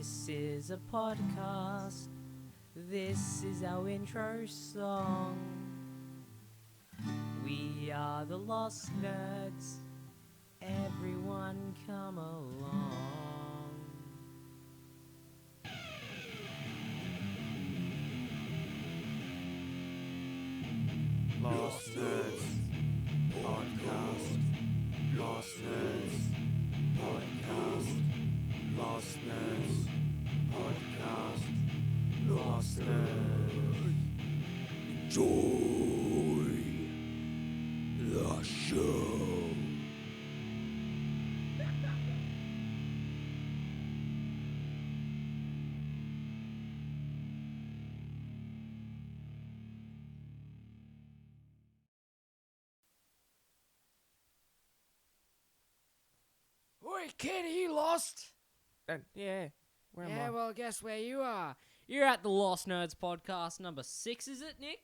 This is a podcast. This is our intro song. We are the Lost Nerds. Everyone come along. Lost Nerds Podcast. Lost Nerds Podcast. Lost Nerds Podcast. Lost Nerds. Enjoy the show. Oi, kid, are you lost? Yeah, where am I? Yeah, well, guess where you are. You're at the Lost Nerds podcast number 6, is it, Nick?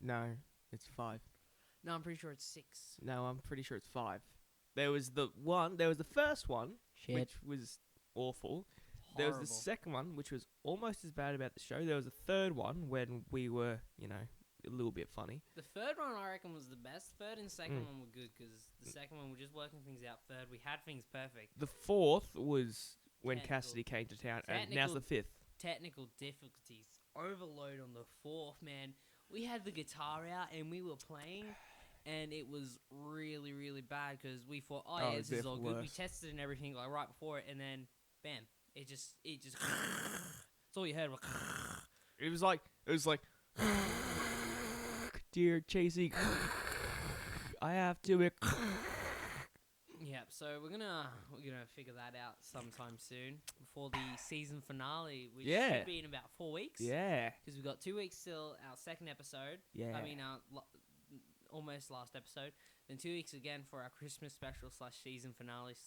No, it's 5. No, I'm pretty sure it's 6. No, I'm pretty sure it's 5. There was the first one, Shit. which was awful. There was the second one, which was almost as bad about the show. There was a third one when we were, a little bit funny. The third one, I reckon, was the best. Third and second one were good, because the second one, we're just working things out. Third, we had things perfect. The fourth was when Technical- Cassidy came to town, and now's the fifth. Technical difficulties. Overload on the fourth, man. We had the guitar out, and we were playing, and it was really, really bad, because we thought, oh, yeah, this is all good. We tested and everything, like, right before it, and then, bam. It just, that's all you heard. It was like, dear Chasey, I have to. Yeah, so we're gonna figure that out sometime soon before the season finale, which should be in about 4 weeks. Yeah. Because we've got 2 weeks till our second episode. Yeah. I mean, our almost last episode. Then 2 weeks again for our Christmas special / season finale /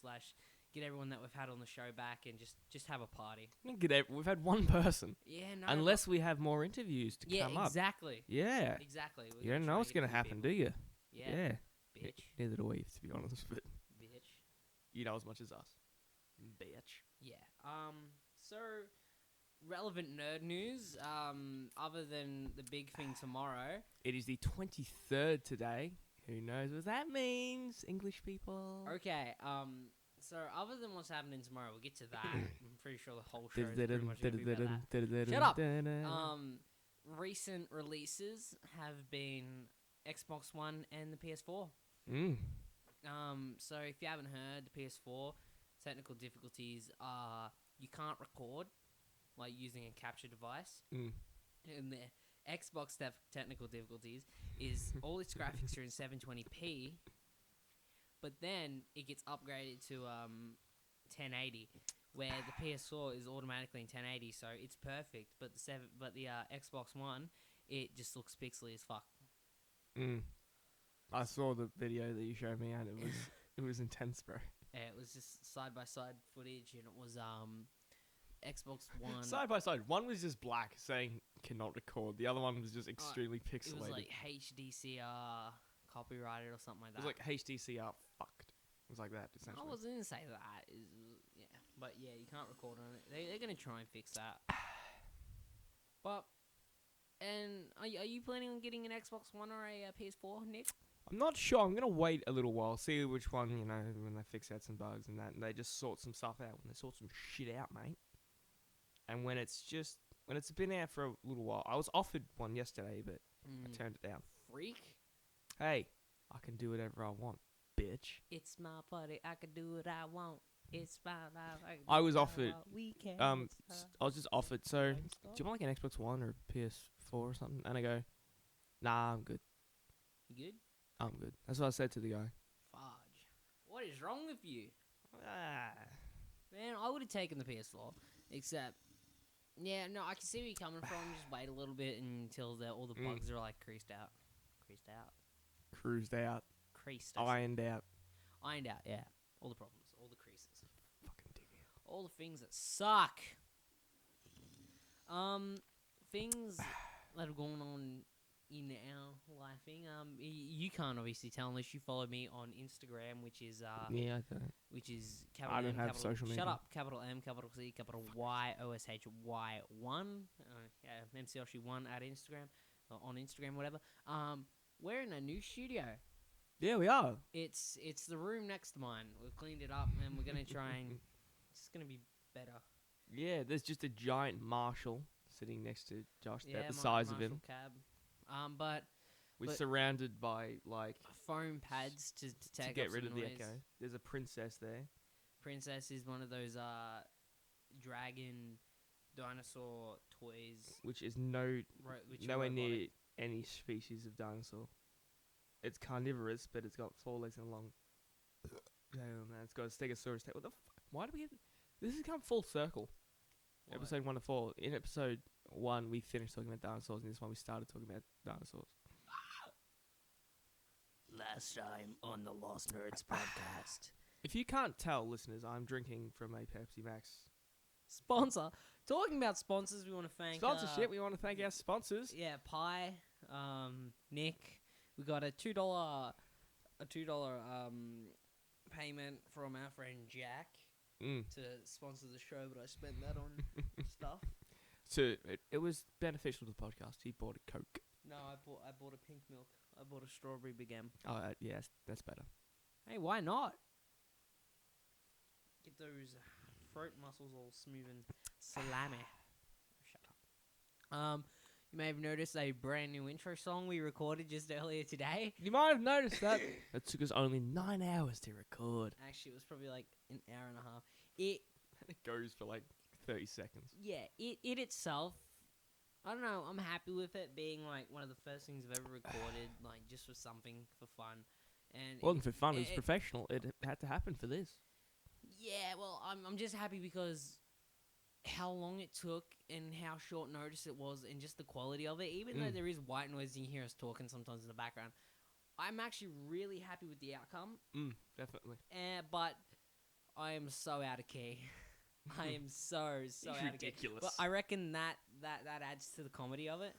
get everyone that we've had on the show back and just have a party. We've had one person. Yeah, no. Unless we have more interviews to come up. Exactly. Yeah. Exactly. You don't know what's going to happen, do you? Yeah. Bitch. Neither do we, to be honest, but Bitch. you know as much as us. Bitch. Yeah. So relevant nerd news. Other than the big thing tomorrow. It is the 23rd today. Who knows what that means, English people? Okay. So other than what's happening tomorrow, we'll get to that. I'm pretty sure the whole show is pretty much going to be about that. Shut up. Recent releases have been Xbox One and the PS4. So if you haven't heard, the PS4 technical difficulties are you can't record like using a capture device. And the Xbox technical difficulties is all its graphics are in 720p, but then it gets upgraded to 1080, where the PS4 is automatically in 1080, so it's perfect. But the Xbox One, it just looks pixely as fuck. I saw the video that you showed me, and it was intense, bro. Yeah, it was just side by side footage, and it was Xbox One. Side by side, one was just black saying cannot record. The other one was just extremely pixelated. It was like HDCR copyrighted or something like that. It was like HDCR fucked. It was like that, essentially. I wasn't going to say that. Yeah. But yeah, you can't record on it. They're going to try and fix that. But, and are you planning on getting an Xbox One or a PS4, Nick? I'm not sure. I'm going to wait a little while, see which one, when they fix out some bugs and that, and they just sort some stuff out. When they sort some shit out, mate. And when it's been out for a little while. I was offered one yesterday, but I turned it down. Freak? Hey, I can do whatever I want, bitch. It's my party. I can do what I want. It's my life. I was offered. We can. I was just offered. So, do you want like an Xbox One or a PS4 or something? And I go, nah, I'm good. You good? I'm good. That's what I said to the guy. Fudge. What is wrong with you? Man, I would have taken the PS4, except, yeah, no, I can see where you're coming from. Just wait a little bit until all the bugs are like creased out. Cruised out. Creased. Ironed out. Ironed out, yeah. All the problems, all the creases. Fucking dig it. All the things that suck. Things that have gone on in our lifing. You can't obviously tell unless you follow me on Instagram, which is Yeah, I don't. which is I capital don't M, have capital social media. Shut up, capital M, capital C, capital Y, OSHY1. Yeah, MCOShy1 at Instagram or on Instagram, whatever. We're in a new studio. Yeah, we are. It's the room next to mine. We've cleaned it up, and we're gonna try and it's gonna be better. Yeah, there's just a giant Marshall sitting next to Josh. Yeah, About the size of Marshall him. cab. But We're but- surrounded by like foam pads to take get up rid some of the noise. echo. There's a princess there. Princess is one of those dragon dinosaur toys. Which is Which are nowhere robotic. near any species of dinosaur. It's carnivorous, but it's got 4 legs and a long tail, and it's got a stegosaurus tail. What the why do we get... This has come full circle. What? Episode 1 to 4. In episode 1, we finished talking about dinosaurs, and this one we started talking about dinosaurs. Last time on the Lost Nerds podcast. If you can't tell, listeners, I'm drinking from a Pepsi Max. Sponsor. Talking about sponsors, we want to thank... Sponsorship, we want to thank our sponsors. Yeah, Pi, Nick. We got a $2 payment from our friend Jack to sponsor the show, but I spent that on stuff. So it was beneficial to the podcast. He bought a Coke. No, I bought a pink milk. I bought a strawberry Big M. Oh, yes, that's better. Hey, why not? Get those throat muscles all smooth and salami. Shut up. You may have noticed a brand new intro song we recorded just earlier today. You might have noticed that. It took us only 9 hours to record. Actually, it was probably like an hour and a half. It goes for like 30 seconds. Yeah, it itself, I don't know, I'm happy with it being like one of the first things I've ever recorded, like just for something for fun. And It wasn't for fun, it was professional. It had to happen for this. Yeah, well, I'm just happy because how long it took and how short notice it was and just the quality of it. Even though there is white noise and you hear us talking sometimes in the background, I'm actually really happy with the outcome. Definitely. But I am so out of key. I am so out of key. Ridiculous. But I reckon that adds to the comedy of it,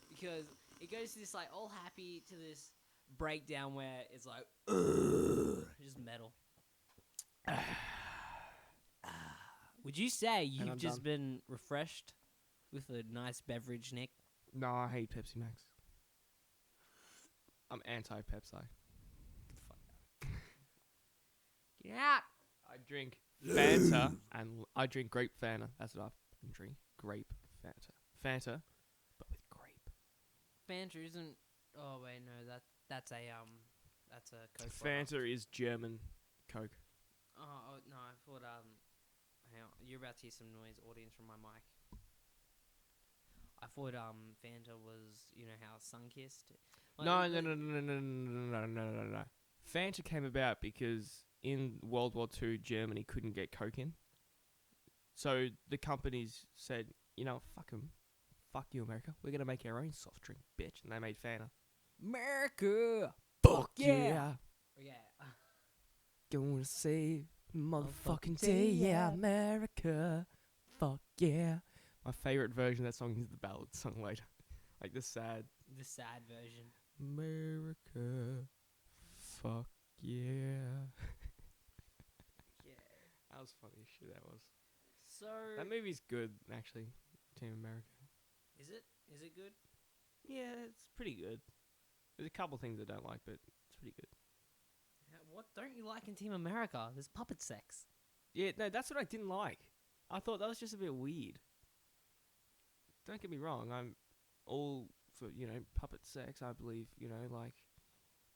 because it goes to this like all happy to this breakdown where it's like just metal. Would you say you've just been refreshed with a nice beverage, Nick? No, I hate Pepsi Max. I'm anti-Pepsi. Get the fuck out. Get out. I drink Fanta and I drink grape Fanta. That's what I drink. Grape Fanta. Fanta, but with grape. Fanta isn't. Oh wait, no, that's a Coke. Fanta is German Coke. Oh no, I thought hang on, you're about to hear some noise, audience, from my mic. I thought Fanta was, you know how Sunkissed. No. Fanta came about because in World War II, Germany couldn't get Coke in. So the companies said, you know, fuck them. Fuck you, America. We're going to make our own soft drink, bitch. And they made Fanta. America! Fuck yeah! Yeah. Gonna save motherfucking day, yeah, America. Fuck yeah. My favourite version of that song is the ballad song later. Like the sad version. America. Fuck yeah. Yeah. That was funny as shit, that was. So... That movie's good, actually. Team America. Is it? Is it good? Yeah, it's pretty good. There's a couple things I don't like, but it's pretty good. What don't you like in Team America? There's puppet sex. Yeah, no, that's what I didn't like. I thought that was just a bit weird. Don't get me wrong, I'm all for, you know, puppet sex. I believe, you know, like,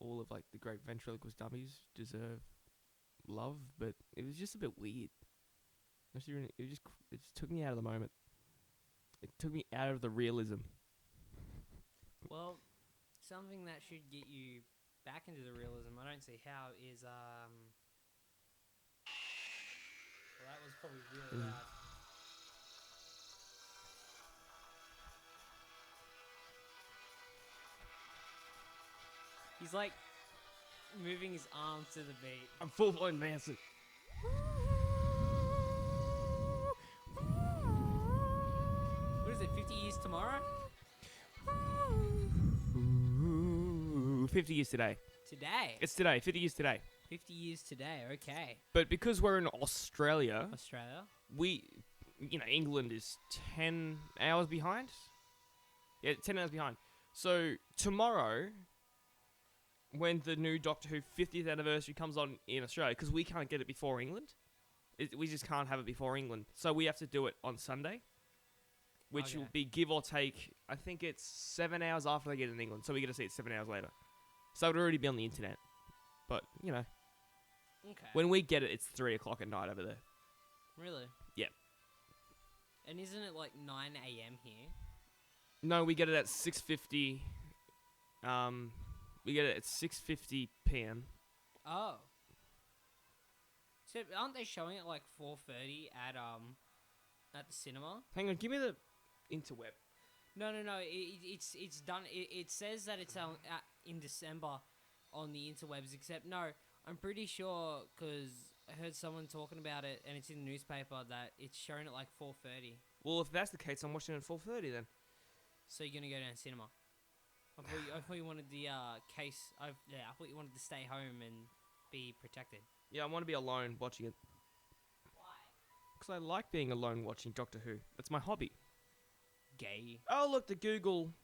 all of, like, the great ventriloquist dummies deserve love, but it was just a bit weird. It just took me out of the moment. It took me out of the realism. Well, something that should get you back into the realism, I don't see how, is, well, that was probably really loud. He's like moving his arms to the beat. I'm full-blown dancing. What is it, 50 Years Tomorrow? 50 years today. Today? It's today, 50 years today. 50 years today, okay. But because we're in Australia, England is 10 hours behind. Yeah, 10 hours behind. So tomorrow, when the new Doctor Who 50th anniversary comes on in Australia, because we can't get it before England, we just can't have it before England. So we have to do it on Sunday, which will be give or take, I think it's 7 hours after they get it in England. So we get to see it 7 hours later. So it'll already be on the internet. But, Okay. when we get it, it's 3 o'clock at night over there. Really? Yeah. And isn't it like 9 a.m. here? No, we get it at 6:50. We get it at 6:50 p.m. Oh. So aren't they showing it like 4:30 at the cinema? Hang on, give me the interweb. No. It's done. It says that it's in December on the interwebs. Except no, I'm pretty sure because I heard someone talking about it, and it's in the newspaper that it's showing at like 4:30. Well, if that's the case, I'm watching it at 4:30 then. So you're gonna go down to cinema? I thought you wanted the case. I thought you wanted to stay home and be protected. Yeah, I want to be alone watching it. Why? Because I like being alone watching Doctor Who. That's my hobby. Gay. Oh, look, the Google.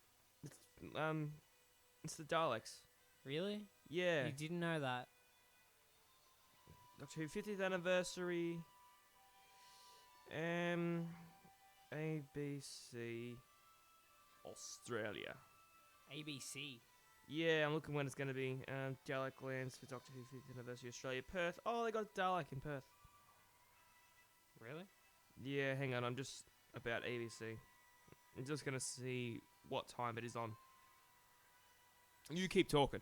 It's the Daleks. Really? Yeah. You didn't know that? Doctor Who 50th anniversary. ABC Australia. ABC. Yeah, I'm looking when it's going to be. Dalek lands for Doctor Who 50th anniversary Australia. Perth. Oh, they got Dalek in Perth. Really? Yeah, hang on. I'm just about ABC. I'm just going to see what time it is on. You keep talking.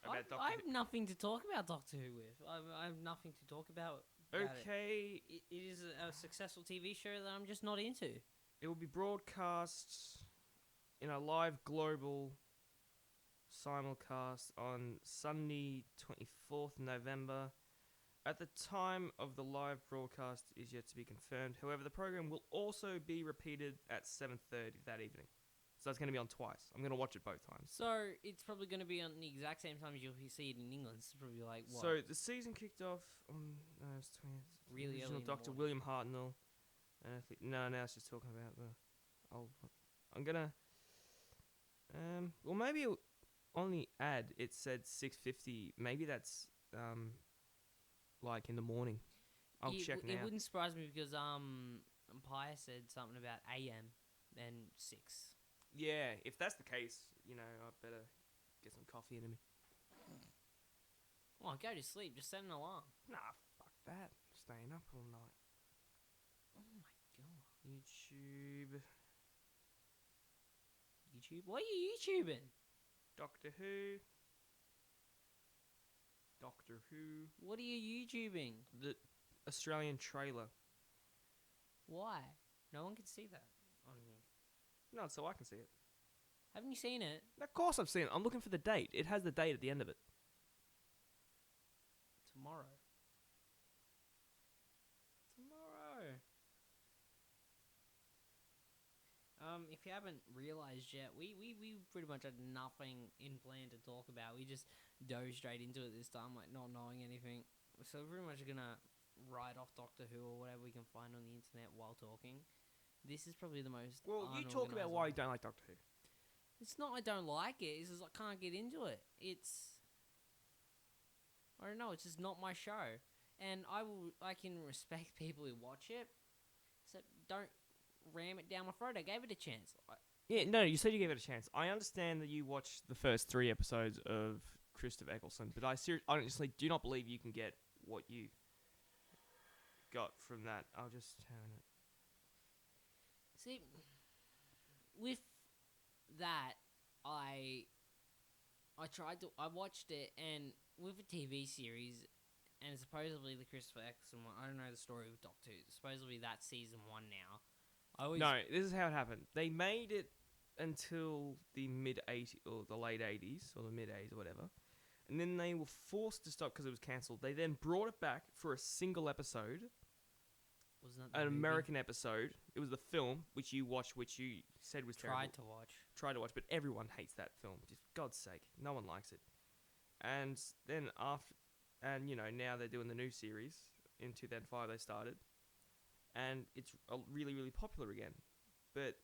I have nothing to talk about Doctor Who with. I have nothing to talk about. Okay. It is a successful TV show that I'm just not into. It will be broadcast in a live global simulcast on Sunday, 24th November. At the time of the live broadcast is yet to be confirmed. However, the program will also be repeated at 7:30 that evening. So it's going to be on twice. I'm going to watch it both times. So it's probably going to be on the exact same time as you'll see it in England. It's probably like what? So the season kicked off on it's 20th. Really original early. Dr. William Hartnell. Now it's just talking about the old. I'm gonna. Well, maybe on the ad it said 6:50. Maybe that's like in the morning. I'll check now. It wouldn't surprise me because Pia said something about AM and 6. Yeah, if that's the case, I better get some coffee into me. Oh, go to sleep. Just set an alarm. Nah, fuck that. Staying up all night. Oh my god. YouTube. What are you YouTubing? Doctor Who. Doctor Who. What are you YouTubing? The Australian trailer. Why? No one can see that on here. No, so I can see it. Haven't you seen it? Of course I've seen it. I'm looking for the date. It has the date at the end of it. Tomorrow. If you haven't realised yet, we pretty much had nothing in plan to talk about. We just dove straight into it this time, like not knowing anything. So we're pretty much gonna write off Doctor Who or whatever we can find on the internet while talking. This is probably the most. Well, you talk about why you don't like Doctor Who. It's not I don't like it. It's just I can't get into it. I don't know. It's just not my show, and I can respect people who watch it. So don't ram it down my throat. I gave it a chance. Yeah, no, you said you gave it a chance. I understand that you watched the first 3 episodes of Christopher Eccleston, but I honestly do not believe you can get what you got from that. I'll just turn it. See, with that, I watched it, and with a TV series, and supposedly the Christopher Eccleston one, I don't know the story with Doctor Who. Supposedly that's season 1 now. No, this is how it happened. They made it until the mid-80s, or the late 80s, or the mid-80s, or whatever. And then they were forced to stop because it was cancelled. They then brought it back for a single episode. Wasn't that the an movie? American episode. It was the film which you watched, which you said was terrible. Tried to watch, but everyone hates that film. Just God's sake, no one likes it. And then now they're doing the new series. In 2005 they started, and it's really, really popular again. But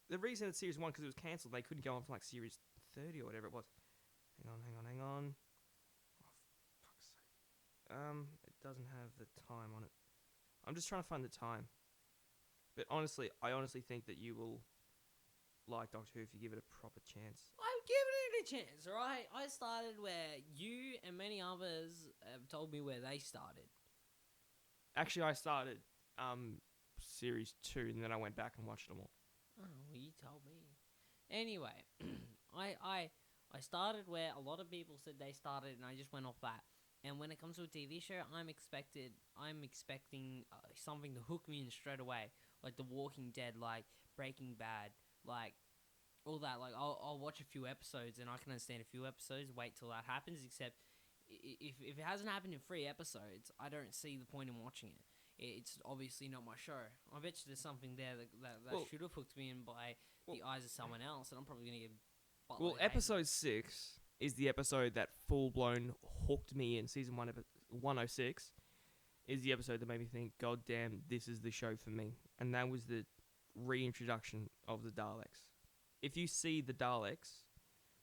the reason it's series 1 because it was cancelled. They couldn't go on for like series 30 or whatever it was. Hang on. Oh, fuck's sake. It doesn't have the time on it. I'm just trying to find the time. But honestly, I think that you will like Doctor Who if you give it a proper chance. I'm giving it a chance, alright? I started where you and many others have told me where they started. Actually, I started series 2 and then I went back and watched them all. Oh, well, you told me. Anyway, I started where a lot of people said they started, and I just went off that. And when it comes to a TV show, I'm expecting something to hook me in straight away, like The Walking Dead, like Breaking Bad, like all that. Like I'll watch a few episodes, and I can understand a few episodes. Wait till that happens. Except if it hasn't happened in 3 episodes, I don't see the point in watching it. It's obviously not my show. I bet you there's something there that should have hooked me in by the eyes of someone else, and I'm probably gonna get. Well, episode 6 is the episode that full blown hooked me in. Season 106 is the episode that made me think, God damn, this is the show for me. And that was the reintroduction of the Daleks. If you see the Daleks,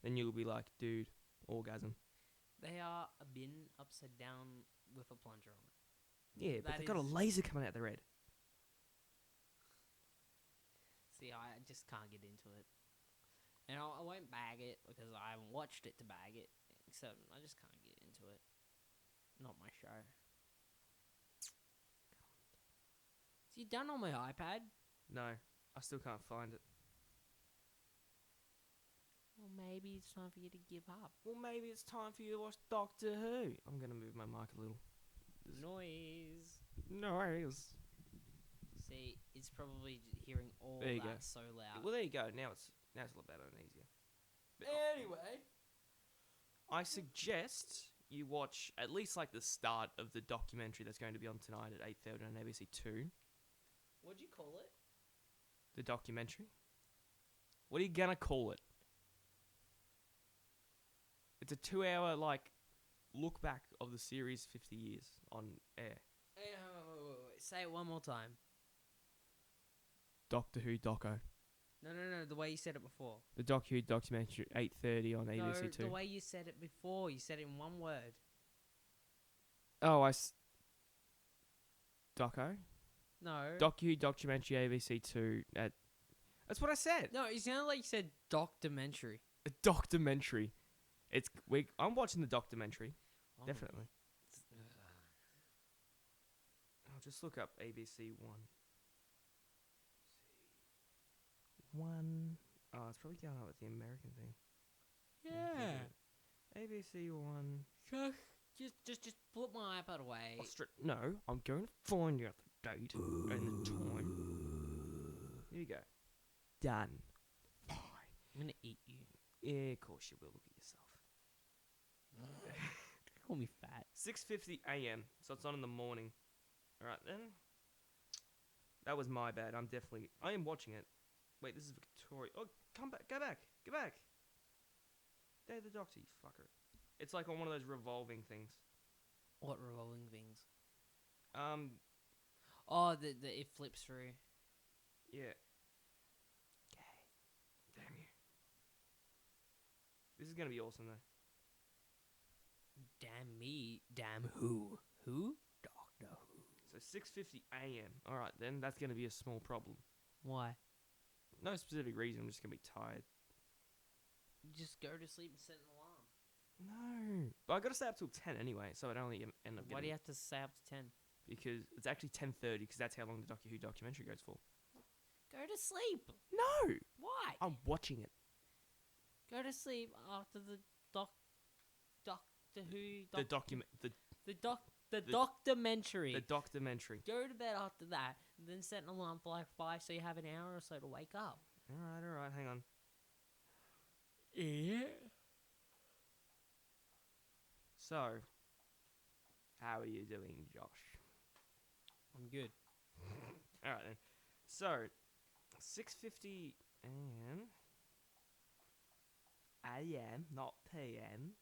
then you'll be like, dude, orgasm. They are a bin upside down with a plunger on it. Yeah, but they've got a laser coming out their head. See, I just can't get into it. And I won't bag it because I haven't watched it to bag it. Except I just can't get into it. Not my show. So you done on my iPad? No, I still can't find it. Well, maybe it's time for you to give up. Well, maybe it's time for you to watch Doctor Who. I'm going to move my mic a little. Noise. See, it's probably hearing all there you that go. so loud. Well, there you go. Now it's a lot better and easier. But anyway, I suggest you watch at least like the start of the documentary that's going to be on tonight at 8:30 on ABC 2. What'd you call it? The documentary. What are you gonna call it? It's a 2-hour like look back of the series 50 years on air. Hey, wait. Say it one more time. Doctor Who doco. No, the way you said it before. The Doctor Who documentary 8:30 on ABC 2. The way you said it before. You said it in one word. Oh, doco? No. Doctor Who documentary ABC 2 at... That's what I said. No, it sounded like you said documentary. A documentary. I'm watching the documentary. Oh. Definitely. I'll just look up ABC 1. Oh, it's probably going up with the American thing. Yeah. ABC 1. Just put my iPad away. No, I'm going to find out the date and the time. Here you go. Done. Fine. I'm gonna eat you. Yeah, of course you will. Look at yourself. Call me fat. 6:50 a.m. So it's on in the morning. All right then. That was my bad. I am watching it. Wait, this is Victoria. Oh, come back. Go back. Day of the Doctor, you fucker. It's like on one of those revolving things. What revolving things? Oh, the it flips through. Yeah. Okay. Damn you. This is gonna be awesome though. Damn me. Damn who? Who? Doctor Who. So 6:50 a.m. All right, then that's gonna be a small problem. Why? No specific reason. I'm just gonna be tired. Just go to sleep and set an alarm. No, but I gotta stay up till 10 anyway, so I'd only end up. Why do you have to stay up to 10? Because it's actually 10:30, because that's how long the Doctor Who documentary goes for. Go to sleep. No. Why? I'm watching it. Go to sleep after the Doctor Who. The documentary. Documentary. The documentary. Go to bed after that, and then set an alarm for like 5, so you have an hour or so to wake up. All right. Hang on. Yeah. So, how are you doing, Josh? I'm good. All right then. So 6:50 a.m. not p.m.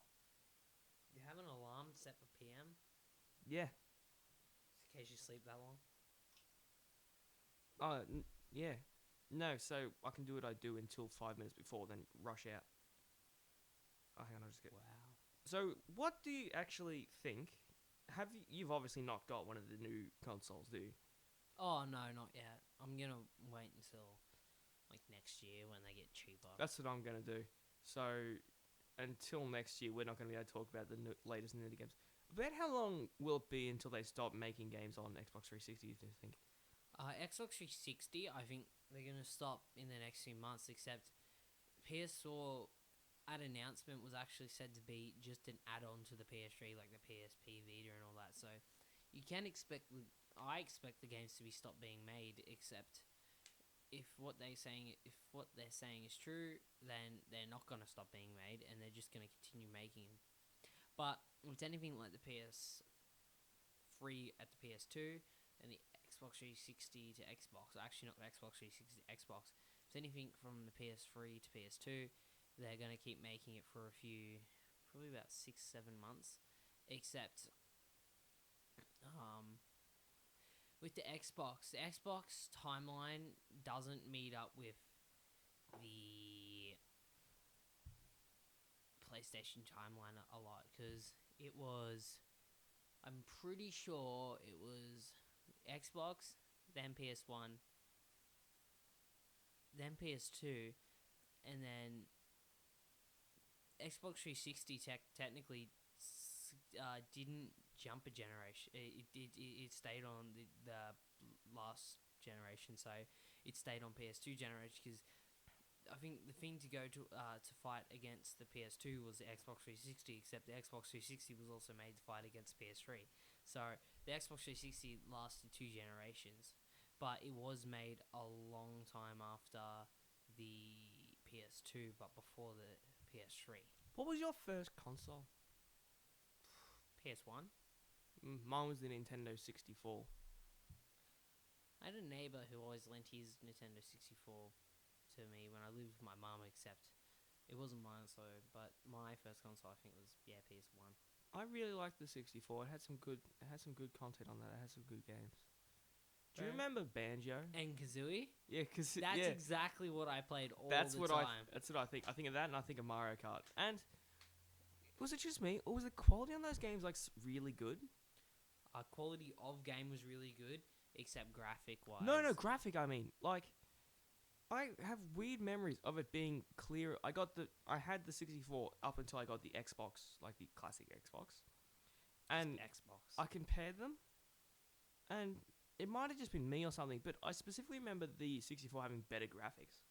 You have an alarm set for PM, Yeah. just in case you sleep that long. Yeah. No, so I can do what I do until 5 minutes before, then rush out. Oh, hang on, I'll just get. Wow. So, what do you actually think? Have you? You've obviously not got one of the new consoles, do you? Oh no, not yet. I'm gonna wait until like next year when they get cheaper. That's what I'm gonna do. So, until next year, we're not gonna be able to talk about the latest nitty games. About how long will it be until they stop making games on Xbox 360? Do you think? Xbox 360, I think they're gonna stop in the next few months. Except PS4 at announcement was actually said to be just an add-on to the PS3, like the PSP Vita and all that. So you can expect. I expect the games to be stopped being made. Except if what they're saying is true, then they're not gonna stop being made, and they're just gonna continue making them. But if it's anything like the PS3 at the PS2 and the Xbox 360 to Xbox, actually not the Xbox 360 to Xbox, if it's anything from the PS3 to PS2, they're going to keep making it for a few, probably about 6-7 months. Except with the Xbox timeline doesn't meet up with the PlayStation timeline a lot, because it was, I'm pretty sure it was Xbox, then PS1, then PS2, and then Xbox 360 technically didn't jump a generation. It stayed on the last generation, so it stayed on PS2 generation, because I think the thing to go to fight against the PS2 was the Xbox 360, except the Xbox 360 was also made to fight against PS3. So the Xbox 360 lasted 2 generations, but it was made a long time after the PS2, but before the PS3. What was your first console? PS1? Mine was the Nintendo 64. I had a neighbor who always lent his Nintendo 64 to me when I lived with my mum, except it wasn't mine, but my first console I think was PS1. I really liked the 64. It had some good content on that. It had some good games. Do you remember Banjo? And Kazooie? Yeah, because That's exactly what I played all the time. That's what I think. I think of that, and I think of Mario Kart. And was it just me, or was the quality on those games like really good? Quality of game was really good, except graphic wise. No, graphic. I mean, like, I have weird memories of it being clear. I had the 64 up until I got the Xbox, like the classic Xbox, and Xbox. I compared them, and it might have just been me or something, but I specifically remember the 64 having better graphics.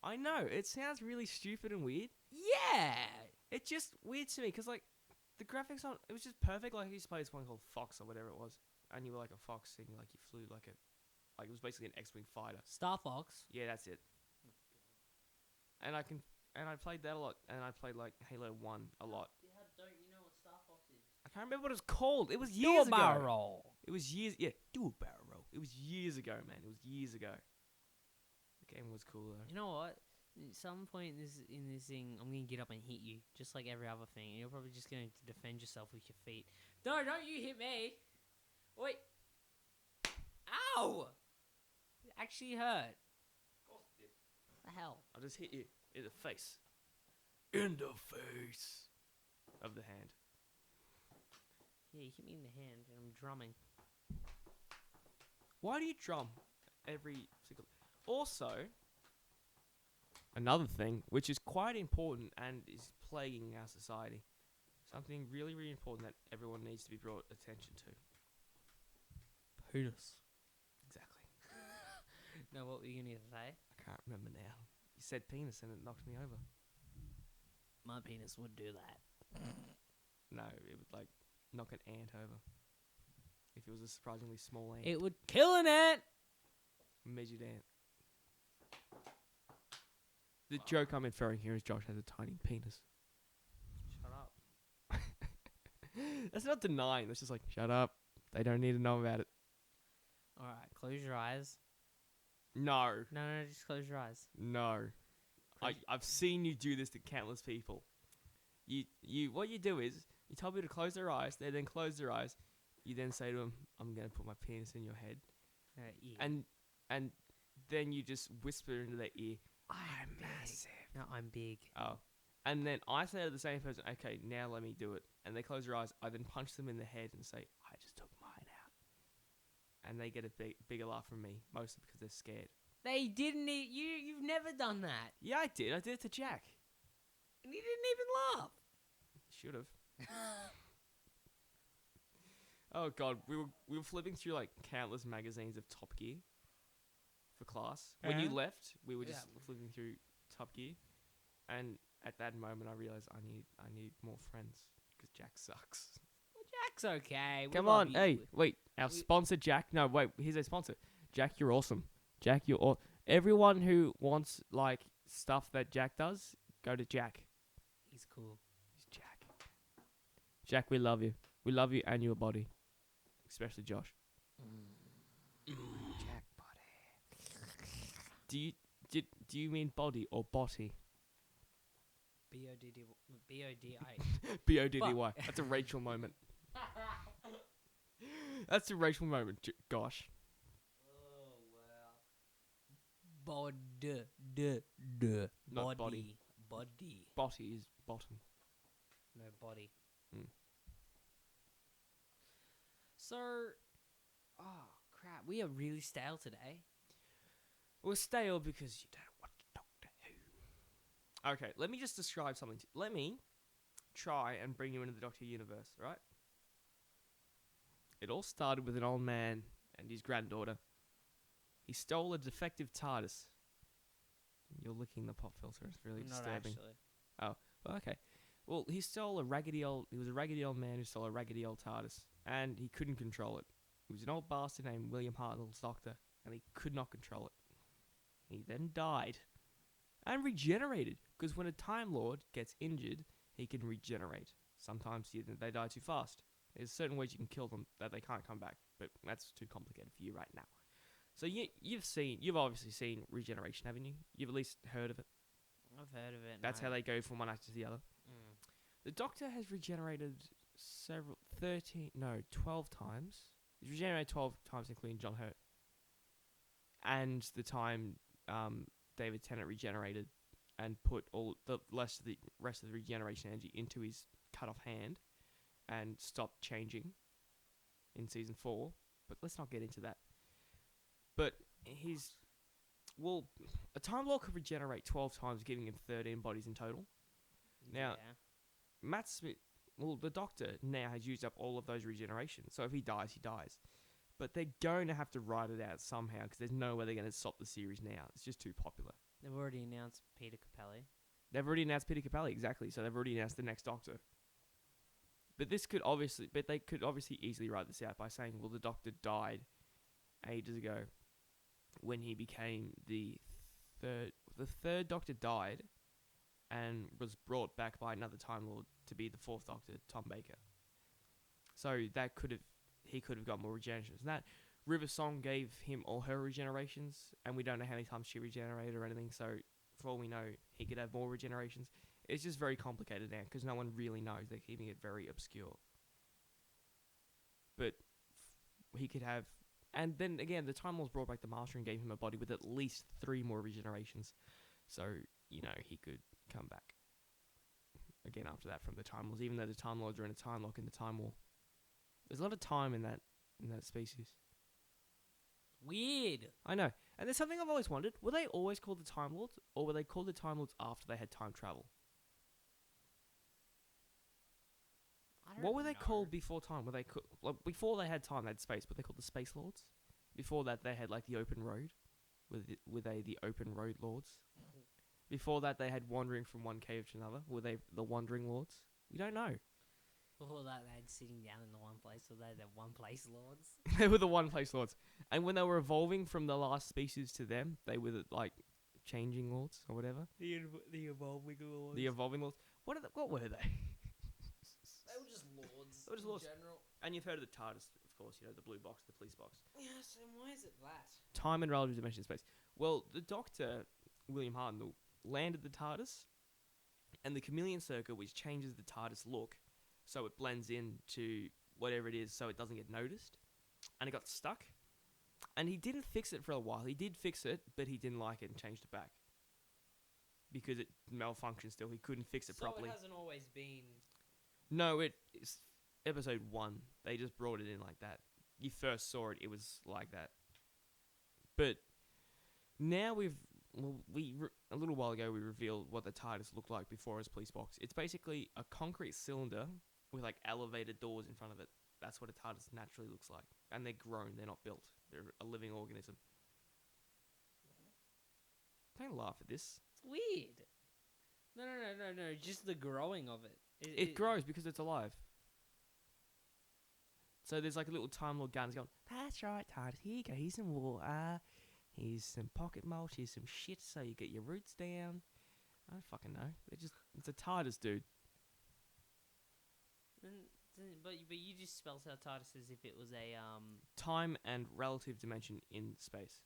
I know, it sounds really stupid and weird. Yeah! It's just weird to me, because, like, the graphics on it was just perfect. Like, I used to play this one called Fox or whatever it was, and you were like a fox, and you flew like it was basically an X-Wing fighter. Star Fox? Yeah, that's it. And I played that a lot, and I played, like, Halo 1 a lot. Don't you know what Star Fox is? I can't remember what it was called. It was years ago. Barrel roll. It was years. Yeah, do a barrel roll. It was years ago, man. It was years ago. The game was cool though. You know what? At some point in this thing, I'm gonna get up and hit you, just like every other thing. And you're probably just going to defend yourself with your feet. No, don't you hit me! Wait. Ow! It actually hurt. Of course it did. The hell? I just hit you in the face. In the face of the hand. Yeah, you hit me in the hand, and I'm drumming. Why do you drum every single? Also, another thing which is quite important and is plaguing our society, something really, really important that everyone needs to be brought attention to. Penis. Exactly. No, what were you gonna say? I can't remember now. You said penis and it knocked me over. My penis would do that. No, it would like knock an ant over. If it was a surprisingly small ant. It would kill an ant! Midget ant. The joke I'm inferring here is Josh has a tiny penis. Shut up. That's not denying. That's just like, shut up. They don't need to know about it. All right, close your eyes. No. No, just close your eyes. No. I've seen you do this to countless people. What you do is, you tell people to close their eyes, they then close their eyes, you then say to them, I'm going to put my penis in your head. Yeah. And then you just whisper into their ear, I'm massive. No, I'm big. oh. And then I say to the same person, okay, now let me do it. And they close their eyes, I then punch them in the head and say, I just took mine out. And they get a bigger laugh from me, mostly because they're scared. They didn't. You've never done that. Yeah, I did. I did it to Jack. And he didn't even laugh. Should have. Oh god, we were flipping through like countless magazines of Top Gear for class. When you left, we were just flipping through Top Gear, and at that moment, I realized I need more friends because Jack sucks. Well, Jack's okay. Come on, hey, wait, our sponsor Jack. No, wait, here's a sponsor. Jack, you're awesome. Jack, you're everyone who wants like stuff that Jack does, go to Jack. He's cool. He's Jack. Jack, we love you. We love you and your body, especially Josh. Jack body. Do you mean body or body? B-O-D-D-I. B-O-D-D-Y. That's a Rachel moment. That's a Rachel moment, gosh. Oh, wow. Not body. Body. Body is bottom. No, body. Mm. So, oh, crap. We are really stale today. We're stale because you don't watch Doctor Who. Okay, let me just describe something. Let me try and bring you into the Doctor universe, right? It all started with an old man and his granddaughter. He stole a defective TARDIS. You're licking the pop filter. It's really disturbing. Not actually. Oh, okay. Well, he was a raggedy old man who stole a raggedy old TARDIS, and he couldn't control it. He was an old bastard named William Hartnell's doctor, and he could not control it. He then died and regenerated, because when a Time Lord gets injured, he can regenerate. Sometimes they die too fast. There's certain ways you can kill them that they can't come back, but that's too complicated for you right now. So you've obviously seen regeneration, haven't you? You've at least heard of it. I've heard of it. That's how they go from one actor to the other. Mm. The Doctor has regenerated 12 times. He's regenerated 12 times, including John Hurt. And the time David Tennant regenerated and put all the rest of the regeneration energy into his cut-off hand and stopped changing in season 4. But let's not get into that. But a Time Lord could regenerate 12 times, giving him 13 bodies in total. Now, Matt Smith, the Doctor now has used up all of those regenerations. So if he dies, he dies. But they're going to have to write it out somehow, because there's no way they're going to stop the series now. It's just too popular. They've already announced Peter Capaldi. Exactly. So they've already announced the next Doctor. But they could obviously easily write this out by saying, well, the Doctor died ages ago when he became the third Doctor died and was brought back by another Time Lord to be the fourth Doctor, Tom Baker. So he could have got more regenerations. And that River Song gave him all her regenerations, and we don't know how many times she regenerated or anything. So for all we know, he could have more regenerations. It's just very complicated now because no one really knows. They're keeping it very obscure. But he could have. And then again, the Time Lords brought back the Master and gave him a body with at least 3 more regenerations. So, he could come back again after that from the Time Lords, even though the Time Lords are in a time lock in the Time War. There's a lot of time in that species. Weird. I know. And there's something I've always wondered. Were they always called the Time Lords, or were they called the Time Lords after they had time travel? What were they called before time? Were they before they had time, they had space, but they called the Space Lords? Before that, they had the open road. Were they the open road lords? Before that, they had wandering from one cave to another. Were they the wandering lords? We don't know. Before that, they had sitting down in the one place. Were they the one place lords? They were the one place lords. And when they were evolving from the last species to them, they were changing lords or whatever. The evolving lords. The evolving lords. What were they? They were just lords. They were just lords. In general. And you've heard of the TARDIS, of course. The blue box, the police box. Yes. So why is it that? Time and relative dimension in space. Well, the Doctor, William Hartnell, landed the TARDIS, and the chameleon circuit, which changes the TARDIS look, so it blends into whatever it is, so it doesn't get noticed, and it got stuck. And he didn't fix it for a while. He did fix it, but he didn't like it and changed it back because it malfunctioned. Still, he couldn't fix it properly. So it hasn't always been. No, it's episode 1. They just brought it in like that. You first saw it, it was like that. But now a little while ago we revealed what the TARDIS looked like before its police box. It's basically a concrete cylinder with like elevated doors in front of it. That's what a TARDIS naturally looks like. And they're grown, they're not built. They're a living organism. Don't laugh at this. It's weird. No. Just the growing of it. It grows because it's alive. So there's like a little Time Lord gun going, that's right, TARDIS, here you go, here's some water, here's some pocket mulch, here's some shit so you get your roots down. I don't fucking know. It's a TARDIS, dude. But you just spelled out TARDIS as if it was a Time and relative dimension in space.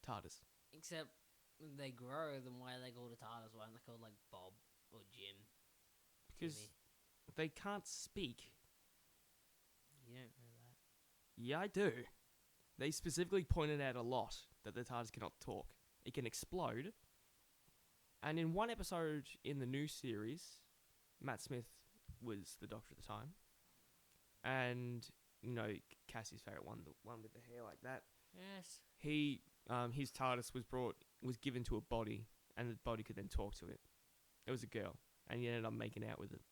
TARDIS. Except when they grow, then why are they called a TARDIS? Why aren't they called like Bob or Jim? Because they can't speak. You don't know that. Yeah, I do. They specifically pointed out a lot that the TARDIS cannot talk. It can explode. And in one episode in the new series, Matt Smith was the Doctor at the time. And, you know, Cassie's favourite one, the one with the hair like that. Yes. His TARDIS was given to a body, and the body could then talk to it. It was a girl, and he ended up making out with it,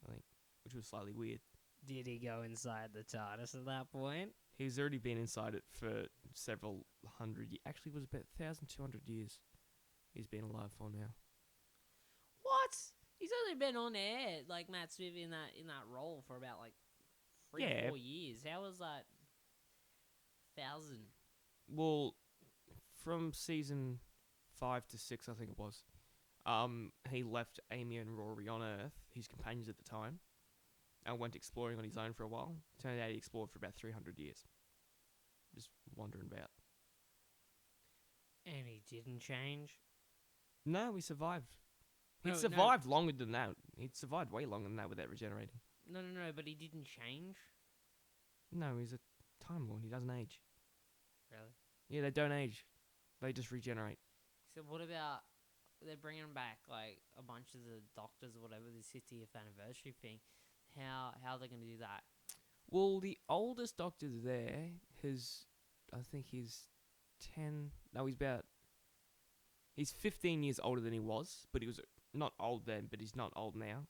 I think, which was slightly weird. Did he go inside the TARDIS at that point? He's already been inside it for several hundred years. Actually, it was about 1,200 years he's been alive for now. What? He's only been on air, like Matt Smith, in that role for about like 4 years. How was that 1,000? Well, from season 5 to 6, I think it was, he left Amy and Rory on Earth, his companions at the time, and went exploring on his own for a while. Turned out he explored for about 300 years. Just wandering about. And he didn't change? No, he survived. He No, survived longer than that. He'd survived way longer than that without regenerating. No, but he didn't change? No, he's a Time Lord. He doesn't age. Really? Yeah, they don't age. They just regenerate. So what about... They're bringing back, like, a bunch of the Doctors or whatever, the 60th anniversary thing. How are they going to do that? Well, the oldest Doctor there I think he's 10... No, he's 15 years older than he was, but he was not old then, but he's not old now.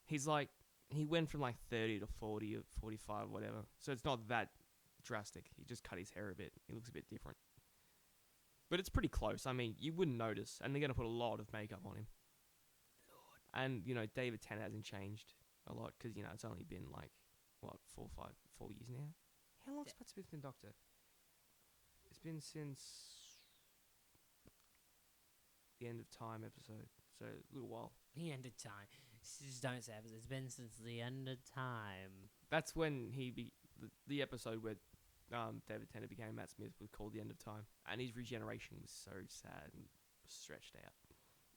He's like... He went from like 30 to 40 or 45 or whatever. So it's not that drastic. He just cut his hair a bit. He looks a bit different. But it's pretty close. I mean, you wouldn't notice. And they're going to put a lot of makeup on him. Lord. And, you know, David Tennant hasn't changed a lot because, you know, it's only been like, 4 years now? How long's Matt Smith been Doctor? It's been since the End of Time episode. So, a little while. The End of Time. Just don't say it. It's been since the End of Time. That's when the episode where David Tennant became Matt Smith was called The End of Time, and his regeneration was so sad and stretched out.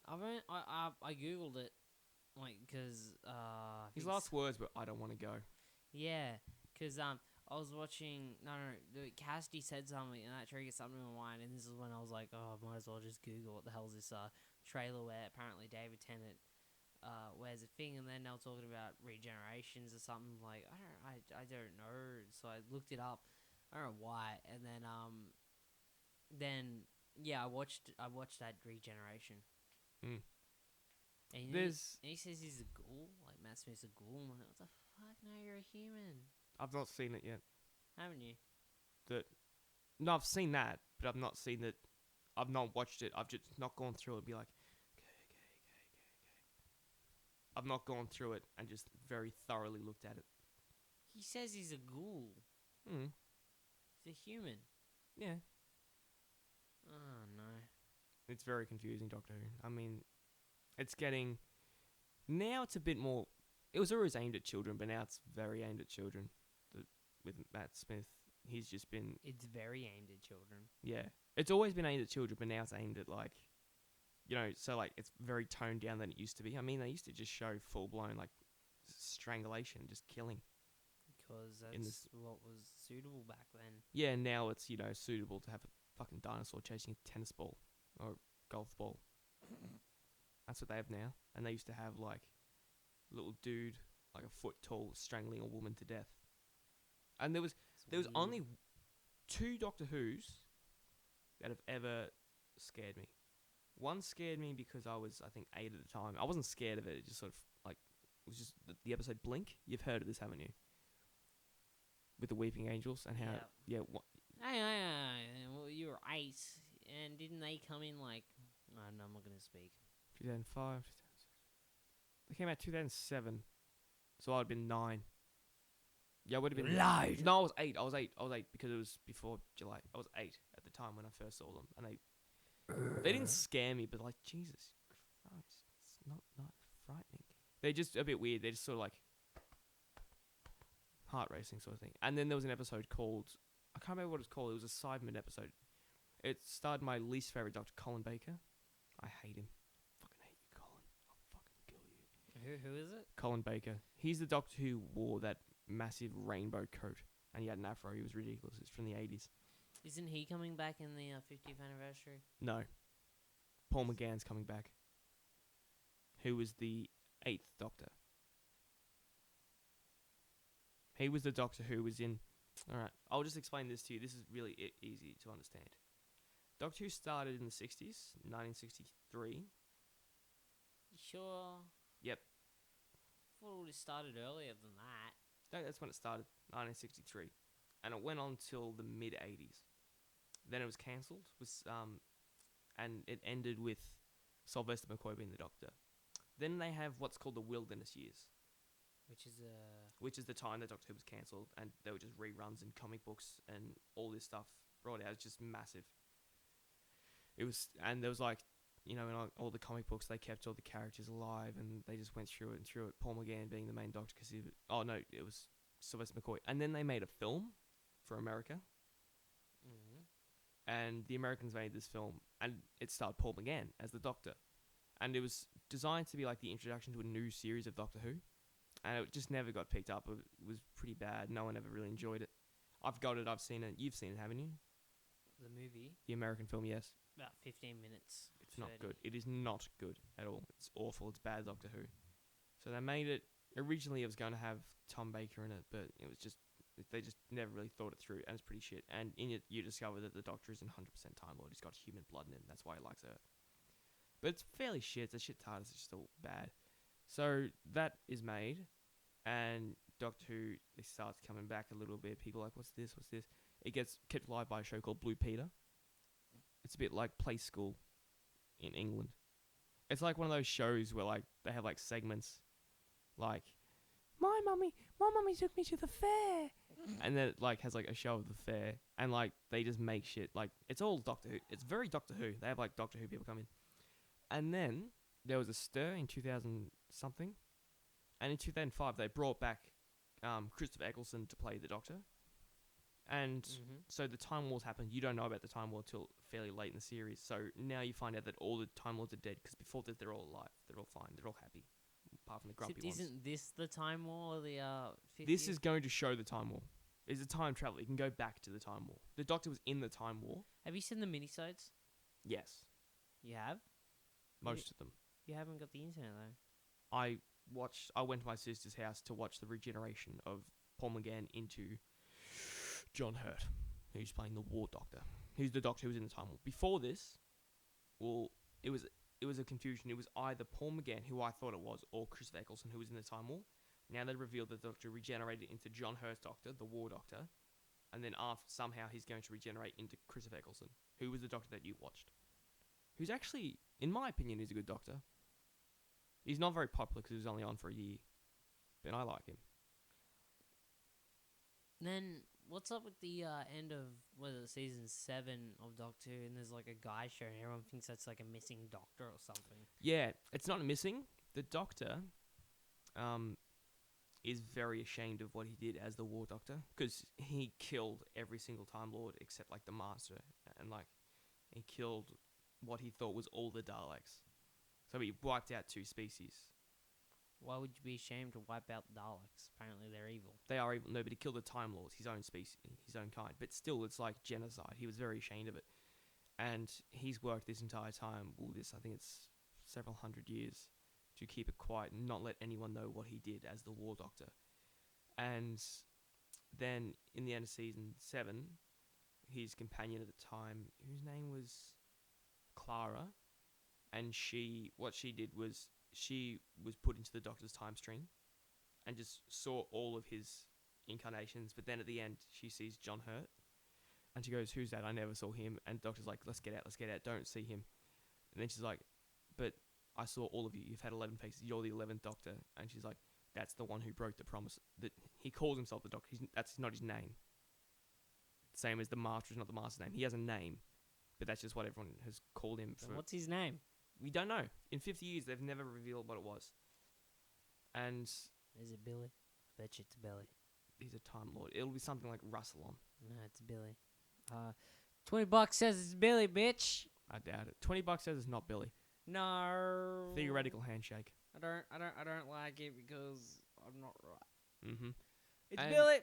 I googled it, like, because his last words were, "I don't want to go." Yeah, because I was watching. No, Cassidy said something, and that triggered something in my mind. And this is when I was like, "Oh, might as well just Google what the hell is this trailer where apparently David Tennant wears a thing." And then they were talking about regenerations or something. Like, I don't know. So I looked it up. I don't know why. And then I watched that regeneration. Mm. And he says he's a ghoul, like Matt Smith's a ghoul. I'm like, what the fuck? No, you're a human. I've not seen it yet. Haven't you? No, I've seen that, but I've not seen it. I've not watched it. I've just not gone through it and be like, okay. I've not gone through it and just very thoroughly looked at it. He says he's a ghoul. Hmm. He's a human. Yeah. Oh, no. It's very confusing, Doctor Who. I mean, it's getting... Now it's a bit more... It was always aimed at children, but now it's very aimed at children. with Matt Smith, he's just been It's very aimed at children. yeah. It's always been aimed at children, but now it's aimed at like, so like it's very toned down than it used to be. I mean, they used to just show full blown like strangulation, just killing. Because In that's this- what was suitable back then. Yeah, now it's suitable to have a fucking dinosaur chasing a tennis ball or a golf ball. That's what they have now, and they used to have like little dude like a foot tall strangling a woman to death. And there was It's only weird. 2 Doctor Who's that have ever scared me. One scared me because I was, I think, 8 at the time. I wasn't scared of it. It just sort of like it was just the episode Blink. You've heard of this, haven't you? With the weeping angels and how Hey, well, you were 8, and didn't they come in like? Oh, no, I'm not gonna speak. 2005. They came out 2007, so I'd been 9. Yeah, I would have been. Lied. No, I was 8. I was 8 because it was before July. I was 8 at the time when I first saw them, and they didn't scare me, but like Jesus Christ, it's not frightening. They're just a bit weird. They're just sort of like heart racing sort of thing. And then there was an episode called, I can't remember what it was called. It was a Sidemen episode. It starred my least favorite Doctor, Colin Baker. I hate him. Fucking hate you, Colin. I'll fucking kill you. Who is it? Colin Baker. He's the Doctor who wore that massive rainbow coat, and he had an afro. He was ridiculous. It's from the 80s. Isn't he coming back in the 50th anniversary? No. Paul McGann's coming back. Who was the 8th Doctor. He was the Doctor who was in... Alright, I'll just explain this to you. This is really easy to understand. Doctor Who started in the 60s, 1963. Sure. Yep. I thought it would have started earlier than that. No, that's when it started, 1963. And it went on till the mid-80s. Then it was cancelled, and it ended with Sylvester McCoy being the Doctor. Then they have what's called the Wilderness Years, which is the time that Doctor Who was cancelled, and there were just reruns and comic books and all this stuff brought out. It's just massive. It was, and there was like, in all the comic books, they kept all the characters alive, and they just went through it. Paul McGann being the main Doctor, because it was Sylvester McCoy. And then they made a film for America, and the Americans made this film, and it starred Paul McGann as the Doctor, and it was designed to be like the introduction to a new series of Doctor Who, and it just never got picked up. It was pretty bad. No one ever really enjoyed it. I've got it. I've seen it. You've seen it, haven't you? The movie? The American film, yes. About 15 minutes. It's not good. It is not good at all. It's awful. It's bad Doctor Who. So they made it. Originally, it was going to have Tom Baker in it, but it was just... They just never really thought it through, and it's pretty shit. And in it, you discover that the Doctor isn't 100% Time Lord. He's got human blood in him. That's why he likes Earth. But it's fairly shit. It's a shit TARDIS. It's still bad. So that is made, and Doctor Who, it starts coming back a little bit. People are like, what's this? What's this? It gets kept alive by a show called Blue Peter. It's a bit like Play School in England. It's like one of those shows where like they have like segments like, my mummy took me to the fair. And then it like has like a show of the fair, and like they just make shit. Like it's all Doctor Who. It's very Doctor Who. They have like Doctor Who people come in. And then there was a stir in 2000 something. And in 2005 they brought back Christopher Eccleston to play the Doctor. And so the Time Wars happened. You don't know about the Time War till fairly late in the series. So now you find out that all the Time Lords are dead, because before this they're all alive. They're all fine. They're all happy. Apart from the grumpy ones. Isn't this the Time War or the 50th? This is going to show the Time War. It's a time travel. You can go back to the Time War. The Doctor was in the Time War. Have you seen the minisodes? Yes. You have? Most of them. You haven't got the internet though. I went to my sister's house to watch the regeneration of Paul McGann into John Hurt, who's playing the War Doctor. Who's the Doctor who was in the Time War. Before this, well, it was a confusion. It was either Paul McGann, who I thought it was, or Christopher Eccleston, who was in the Time War. Now they revealed that the Doctor regenerated into John Hurt's Doctor, the War Doctor, and then somehow he's going to regenerate into Christopher Eccleston, who was the Doctor that you watched. Who's actually, in my opinion, is a good Doctor. He's not very popular because he was only on for a year, but I like him. Then what's up with the end of season 7 of Doctor Who, and there's like a guy show and everyone thinks that's like a missing Doctor or something. Yeah, it's not missing. The Doctor, is very ashamed of what he did as the War Doctor because he killed every single Time Lord except like the Master, and like he killed what he thought was all the Daleks. So he wiped out 2 species. Why would you be ashamed to wipe out the Daleks? Apparently they're evil. They are evil. No, but he killed the Time Lords, his own species, his own kind. But still, it's like genocide. He was very ashamed of it. And he's worked this entire time, I think it's several hundred years, to keep it quiet and not let anyone know what he did as the War Doctor. And then, in the end of season 7, his companion at the time, whose name was Clara, and what she did was, she was put into the Doctor's time stream and just saw all of his incarnations. But then at the end, she sees John Hurt. And she goes, "Who's that? I never saw him." And the Doctor's like, let's get out. Don't see him. And then she's like, "But I saw all of you. You've had 11 faces. You're the 11th Doctor." And she's like, "That's the one who broke the promise." That he calls himself the Doctor. That's not his name. Same as the Master is not the Master's name. He has a name. But that's just what everyone has called him for. What's his name? We don't know. In 50 years, they've never revealed what it was. And Is it Billy? Bet you it's Billy. he's a Time Lord. It'll be something like Russelon. No, it's Billy. $20 says it's Billy, bitch. I doubt it. $20 says it's not Billy. No. Theoretical handshake. I don't like it because I'm not right. Mm-hmm. It's Billy.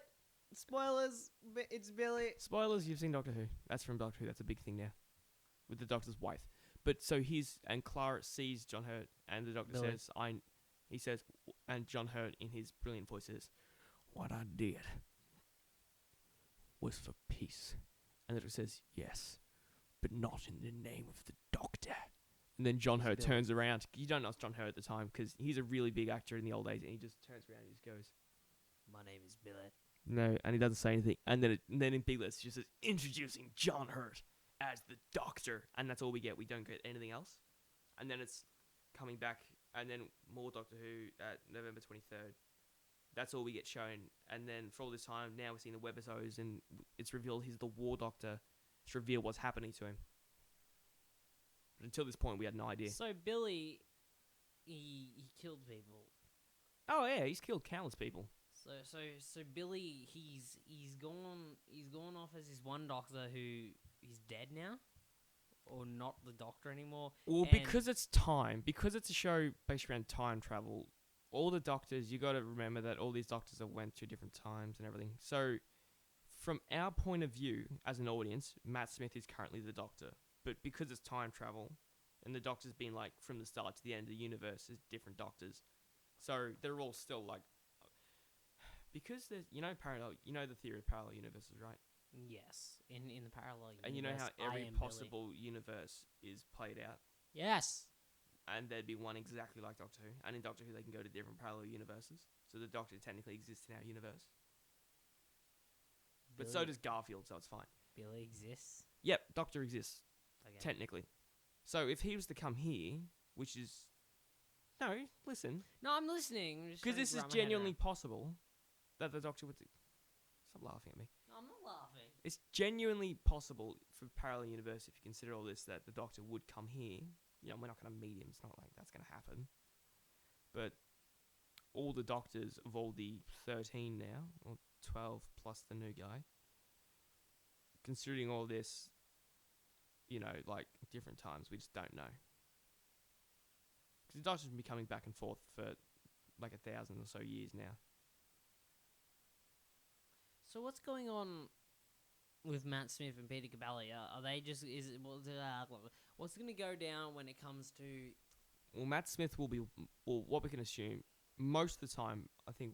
Spoilers. It's Billy. Spoilers, you've seen Doctor Who. That's from Doctor Who. That's a big thing now. With the Doctor's wife. But so and Clara sees John Hurt, and the Doctor says, and John Hurt in his brilliant voice says, "What I did was for peace." And the Doctor says, "Yes, but not in the name of the Doctor." And then John Hurt turns around. You don't know it's John Hurt at the time because he's a really big actor in the old days, and he just turns around and just goes, "My name is Billy." No, and he doesn't say anything. And then in big letters, it just says, "Introducing John Hurt as the Doctor," and that's all we get. We don't get anything else. And then it's coming back, and then more Doctor Who at November 23rd. That's all we get shown. And then for all this time, now we're seeing the webisodes, and it's revealed he's the War Doctor. It's revealed what's happening to him. But until this point, we had no idea. So Billy, he killed people. Oh yeah, he's killed countless people. So Billy, he's gone off as his one Doctor who is dead now, or not the Doctor anymore. Well, because it's a show based around time travel. All the Doctors, you got to remember that all these Doctors have went through different times and everything. So, from our point of view as an audience, Matt Smith is currently the Doctor. But because it's time travel, and the Doctor's been like from the start to the end of the universe as different Doctors, so they're all still like, because there's the theory of parallel universes, right? Yes, in the parallel universe. And you know how every possible universe is played out. Yes. And there'd be one exactly like Doctor Who. And in Doctor Who, they can go to different parallel universes. So the Doctor technically exists in our universe. But so does Garfield, so it's fine. Billy exists? Yep, Doctor exists. Okay. Technically. So if he was to come here, which is... No, listen. No, I'm listening. Because this is genuinely possible that the Doctor would... Stop laughing at me. No, I'm not laughing. It's genuinely possible for parallel universe, if you consider all this, that the Doctor would come here. You know, we're not going to meet him. It's not like that's going to happen. But all the Doctors of all the 13 now, or 12 plus the new guy, considering all this, you know, like different times, we just don't know. Because the Doctor's been coming back and forth for like 1,000 or so years now. So what's going on with Matt Smith and Peter Capaldi? Are they just what's going to go down when it comes to? Well, Matt Smith will be. Well, what we can assume most of the time, I think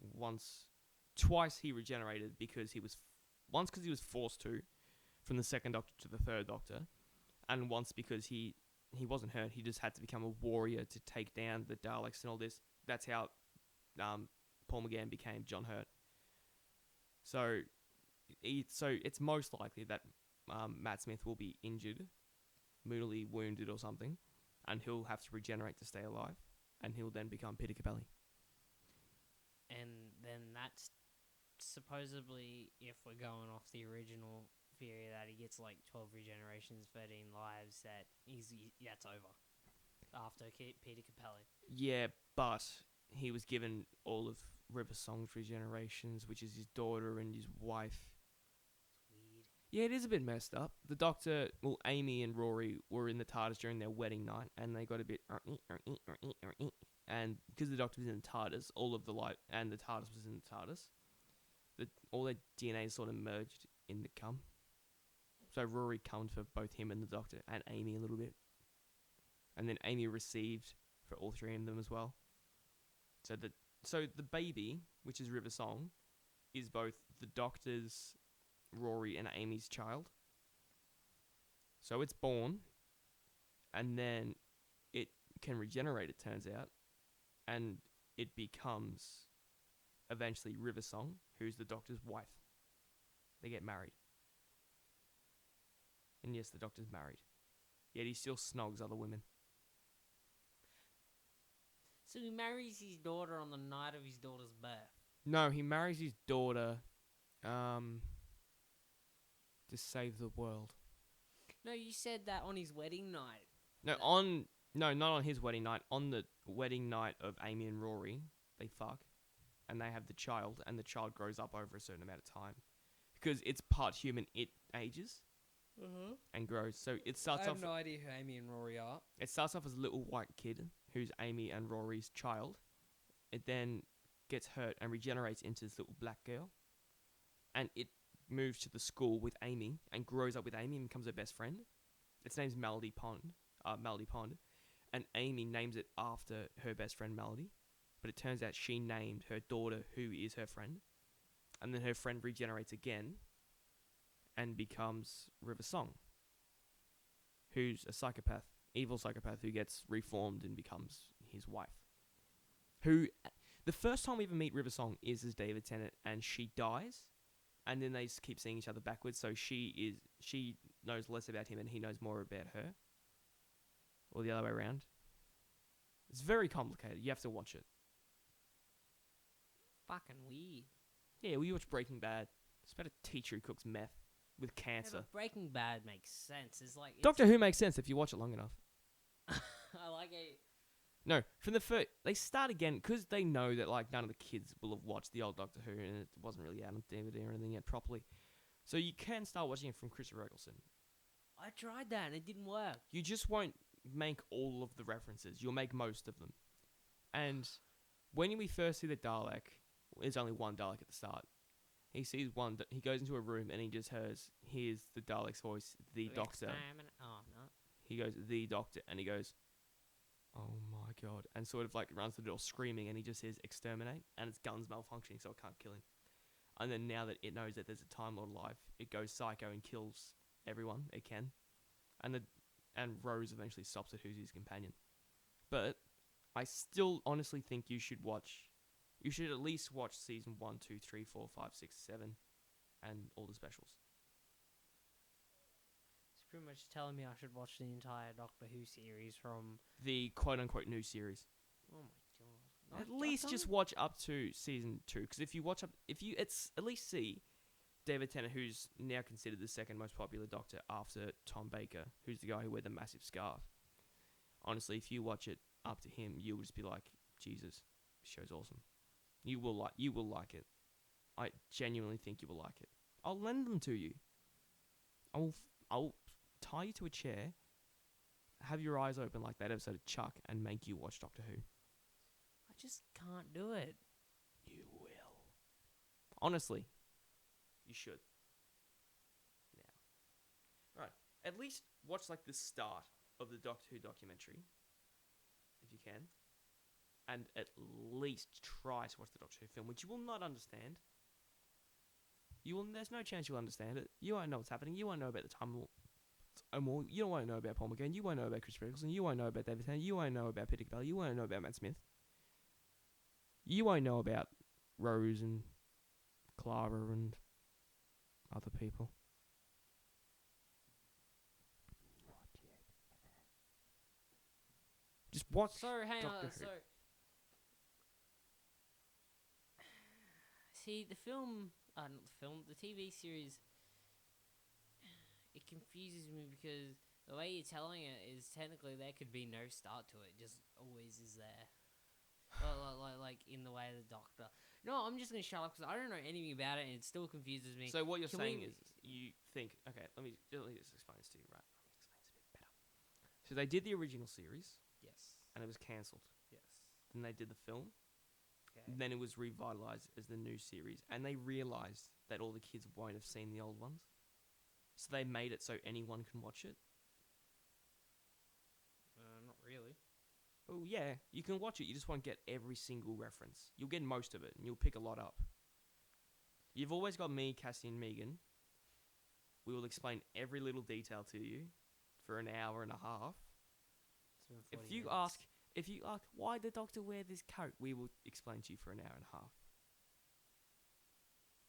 twice he regenerated because he was forced to, from the second Doctor to the third Doctor, and once because he wasn't hurt. He just had to become a warrior to take down the Daleks and all this. That's how Paul McGann became John Hurt. So it's most likely that Matt Smith will be injured, mortally wounded or something, and he'll have to regenerate to stay alive, and he'll then become Peter Capaldi. And then that's supposedly, if we're going off the original theory that he gets like 12 regenerations, 13 lives, that's over after Peter Capaldi. Yeah, but he was given all of River Song for his generations, which is his daughter and his wife. Weird. Yeah, it is a bit messed up. The Doctor, well, Amy and Rory were in the TARDIS during their wedding night, and they got a bit and because the Doctor was in the TARDIS, all of the light and the TARDIS was in the TARDIS. All their DNA sort of merged in the cum. So Rory cummed for both him and the Doctor and Amy a little bit, and then Amy received for all three of them as well. So the baby, which is River Song, is both the Doctor's, Rory, and Amy's child. So it's born, and then it can regenerate, it turns out, and it becomes eventually River Song, who's the Doctor's wife. They get married. And yes, the Doctor's married. Yet he still snogs other women. So he marries his daughter on the night of his daughter's birth. No, he marries his daughter to save the world. No, you said that on his wedding night. No, not on his wedding night. On the wedding night of Amy and Rory, they fuck, and they have the child, and the child grows up over a certain amount of time. Because it's part human, it ages and grows. So it starts off... I have no idea who Amy and Rory are. It starts off as a little white kid, who's Amy and Rory's child. It then gets hurt and regenerates into this little black girl. And it moves to the school with Amy and grows up with Amy and becomes her best friend. Its name's Melody Pond. And Amy names it after her best friend Melody. But it turns out she named her daughter, who is her friend. And then her friend regenerates again and becomes River Song, who's a psychopath, evil psychopath who gets reformed and becomes his wife. Who, the first time we ever meet River Song is as David Tennant, and she dies, and then they just keep seeing each other backwards, so she knows less about him and he knows more about her. Or the other way around. It's very complicated. You have to watch it. Fucking weird. Yeah, we watch Breaking Bad. It's about a teacher who cooks meth with Yeah, cancer. but Breaking Bad makes sense. It's like Doctor Who makes sense if you watch it long enough. I like it. No, from the first, they start again because they know that like none of the kids will have watched the old Doctor Who, and it wasn't really out on DVD or anything yet properly. So you can start watching it from Christopher Eccleston. I tried that and it didn't work. You just won't make all of the references. You'll make most of them. And when we first see the Dalek, there's only one Dalek at the start. He sees one. He goes into a room and he just hears the Dalek's voice, the Doctor. Oh no. He goes, the Doctor, and he goes, oh my god, and sort of like runs to the door screaming, and he just says exterminate, and its gun's malfunctioning, so it can't kill him. And then now that it knows that there's a Time Lord alive, it goes psycho and kills everyone it can, and Rose eventually stops it, who's his companion. But I still honestly think you should at least watch season 1, 2, 3, 4, 5, 6, 7, and all the specials. It's pretty much telling me I should watch the entire Doctor Who series from The quote-unquote new series. Oh my god. At least just watch up to season 2, because if you at least see David Tennant, who's now considered the second most popular Doctor after Tom Baker, who's the guy who wears the massive scarf. Honestly, if you watch it up to him, you'll just be like, Jesus, this show's awesome. You will like it. I genuinely think you will like it. I'll lend them to you. I'll tie you to a chair, have your eyes open like that episode of Chuck, and make you watch Doctor Who. I just can't do it. You will. Honestly, you should. Now, right. At least watch like the start of the Doctor Who documentary, if you can, and at least try to watch the Doctor Who film, which you will not understand. There's no chance you'll understand it. You won't know what's happening. You won't know about the Time Lord. You won't know about Paul McGann. You won't know about Chris Eccleston. You won't know about David Tennant. You won't know about Peter Capaldi. You won't know about Matt Smith. You won't know about Rose and Clara and other people. Not yet. Just watch. So hang Doctor on. Who. So see the film, not the film, the TV series. It confuses me because the way you're telling it is technically there could be no start to it. Just always is there. Like in the way of the Doctor. No, I'm just gonna shut up because I don't know anything about it and it still confuses me. So what you're Can saying we- is you think, okay, let me just explain this to you, right? Let me explain this a bit better. So they did the original series Yes. and it was cancelled. Yes. Then they did the film. Okay. Then it was revitalized as the new series, and they realized that all the kids won't have seen the old ones, so they made it so anyone can watch it. Not really. Oh yeah, you can watch it. You just won't get every single reference. You'll get most of it, and you'll pick a lot up. You've always got me, Cassie, and Megan. We will explain every little detail to you for an hour and a half. It's been 40 If you ask why the Doctor wear this coat, we will explain to you for an hour and a half.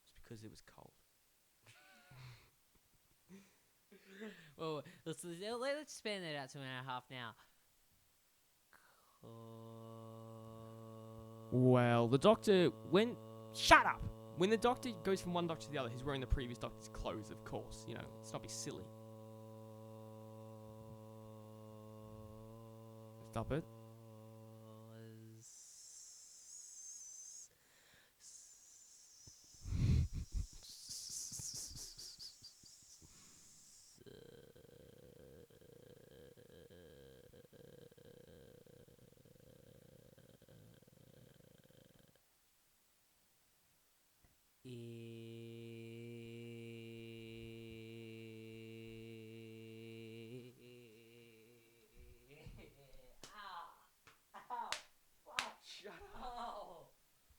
It's because it was cold. Well, let's span that out to an hour and a half now. Well, the Doctor shut up. When the Doctor goes from one Doctor to the other, he's wearing the previous Doctor's clothes, of course. You know, let's not be silly. Stop it. Shut up. Oh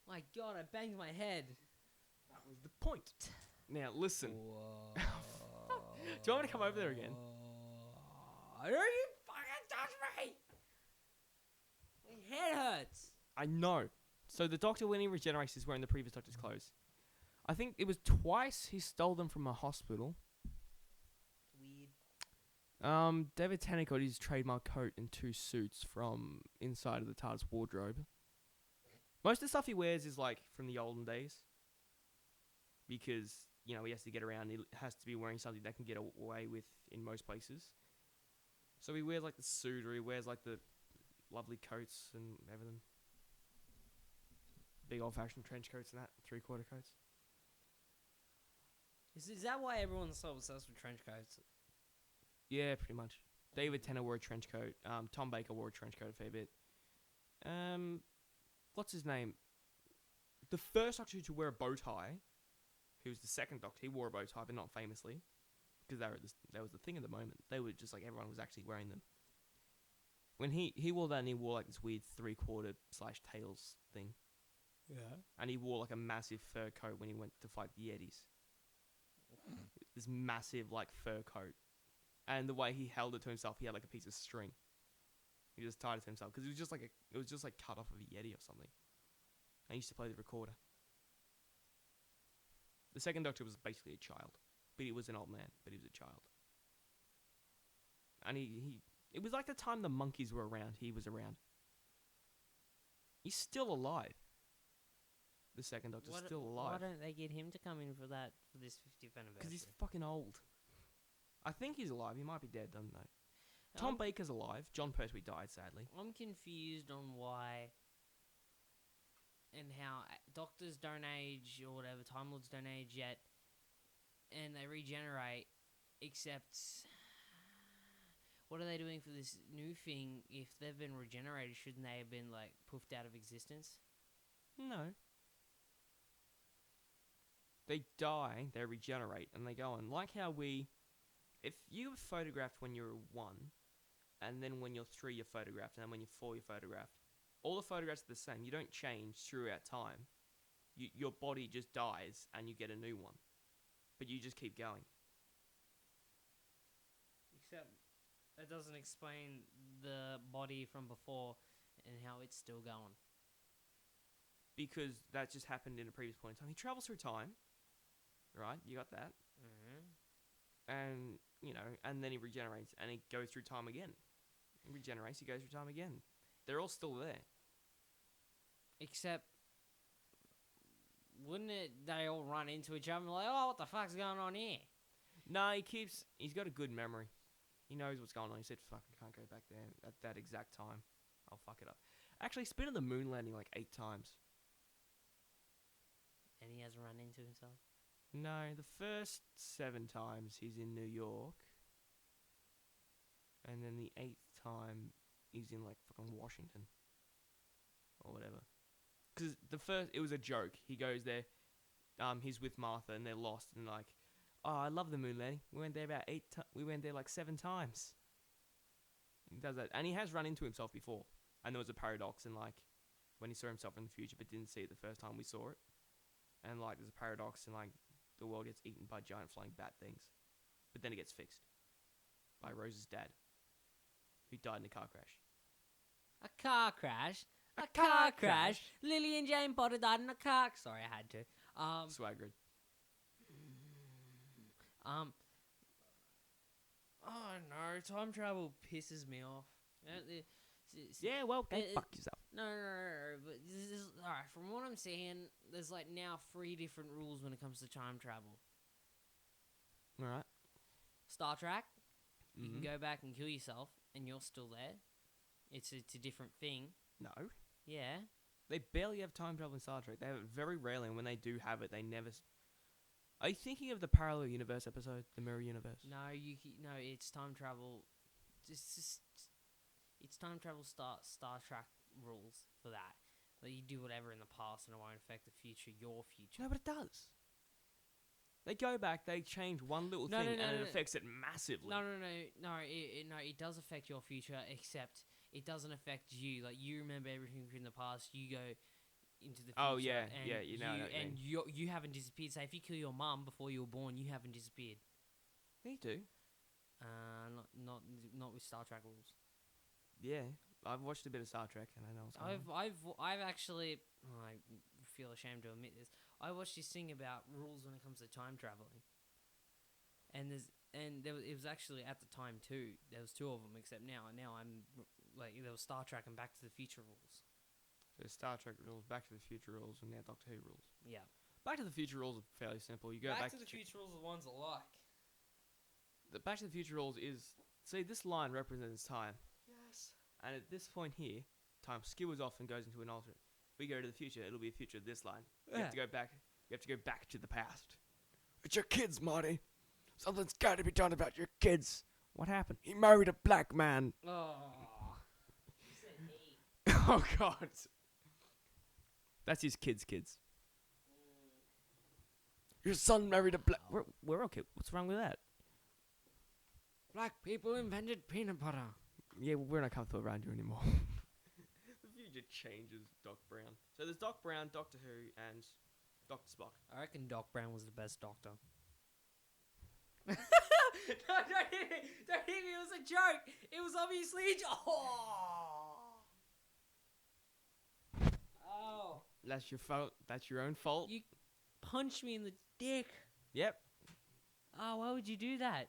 my god, I banged my head. That was the point. Now, listen. Whoa. Do you want me to come over there again? Don't you fucking touch me! My head hurts. I know. So the Doctor, when he regenerates, is wearing the previous Doctor's clothes. I think it was twice he stole them from a hospital. Weird. David Tennant got his trademark coat and 2 suits from inside of the TARDIS wardrobe. Most of the stuff he wears is like from the olden days. Because, you know, he has to get around. He has to be wearing something that can get away with in most places. So he wears like the suit, or he wears like the lovely coats and everything. Big old fashioned trench coats and that, 3/4 coats. Is that why everyone's so obsessed with trench coats? Yeah, pretty much. David Tennant wore a trench coat. Tom Baker wore a trench coat a fair bit. What's his name? The first Doctor to wear a bow tie, who was the second Doctor, he wore a bow tie, but not famously, because that was the thing at the moment. They were just like, everyone was actually wearing them. When he wore that, and he wore like this weird 3/4 / tails thing. Yeah. And he wore like a massive fur coat when he went to fight the Yetis. This massive like fur coat. And the way he held it to himself, he had like a piece of string. He just tied it to himself because it was just like cut off of a Yeti or something. And he used to play the recorder. The second Doctor was basically a child, but he was an old man, but he was a child. And it was like the time the monkeys were around, he was around. He's still alive. The second Doctor's still alive. Why don't they get him to come in for this 50th anniversary? Because he's fucking old. I think he's alive. He might be dead, don't know. Tom Baker's alive. John Pertwee died, sadly. I'm confused on why and how Doctors don't age or whatever, Time Lords don't age yet, and they regenerate, except what are they doing for this new thing? If they've been regenerated, shouldn't they have been like poofed out of existence? No. They die, they regenerate, and they go on. Like how if you were photographed when you were 1, and then when you're 3 you're photographed, and then when you're 4 you're photographed, all the photographs are the same. You don't change throughout time. Your body just dies, and you get a new one. But you just keep going. Except it doesn't explain the body from before and how it's still going. Because that just happened in a previous point in time. He travels through time, right? You got that. Mm-hmm. And, you know, and then he regenerates, and he goes through time again. He regenerates, he goes through time again. They're all still there. Except, wouldn't it, they all run into each other and like, oh, what the fuck's going on here? No, he's got a good memory. He knows what's going on. He said, fuck, I can't go back there at that exact time. I'll fuck it up. Actually, he's been on the moon landing like 8 times. And he hasn't run into himself. No, the first 7 times he's in New York. And then the 8th time he's in like fucking Washington. Or whatever. Because it was a joke. He goes there, he's with Martha and they're lost and like, oh, I love the moon landing. We went there we went there like 7 times. He does that. And he has run into himself before. And there was a paradox in like, when he saw himself in the future but didn't see it the first time we saw it. And like, there's a paradox in like, the world gets eaten by giant flying bat things. But then it gets fixed. By Rose's dad. Who died in a car crash. A car crash? A car crash? Lily and Jane Potter died in a car... Sorry, I had to. Swaggered. Oh no, time travel pisses me off. Yeah, well, go fuck yourself. No, but this is... Alright, from what I'm seeing, there's like now 3 different rules when it comes to time travel. Alright. Star Trek, you can go back and kill yourself, and you're still there. It's a different thing. No. Yeah. They barely have time travel in Star Trek. They have it very rarely, and when they do have it, they never... Are you thinking of the Parallel Universe episode? The Mirror Universe? No, it's time travel... It's time travel Star Trek rules for that. Like, you do whatever in the past and it won't affect the future, your future. No, but it does. They go back, they change one little thing, and it affects it massively. No, it does affect your future, except it doesn't affect you. Like, you remember everything from the past, you go into the future. Oh, yeah, and you know what I mean. you haven't disappeared. Say, if you kill your mum before you were born, you haven't disappeared. They do. Not with Star Trek rules. Yeah, I've watched a bit of Star Trek, and I know what's going on. I've actually... I feel ashamed to admit this. I watched this thing about rules when it comes to time traveling. And it was actually at the time too. There was 2 of them, except now I'm like, there was Star Trek and Back to the Future rules. So Star Trek rules, Back to the Future rules, and now Doctor Who rules. Yeah. Back to the Future rules are fairly simple. You go back to the Future rules are the ones I like. The Back to the Future rules is, see, this line represents time. Yes. And at this point here, time skewers off and goes into an alternate. If we go to the future, it'll be a future of this line. You have to go back. You have to go back to the past. It's your kids, Marty. Something's got to be done about your kids. What happened? He married a black man. Oh. You said he. Oh, God. That's his kids' kids. Your son married a black... We're okay. What's wrong with that? Black people invented peanut butter. Yeah, we're not comfortable around you anymore. The future changes Doc Brown. So there's Doc Brown, Doctor Who, and Dr. Spock. I reckon Doc Brown was the best doctor. No, don't hit me. Don't hit me. It was a joke. It was obviously a joke. Oh. That's your fault. That's your own fault. You punched me in the dick. Yep. Oh, why would you do that?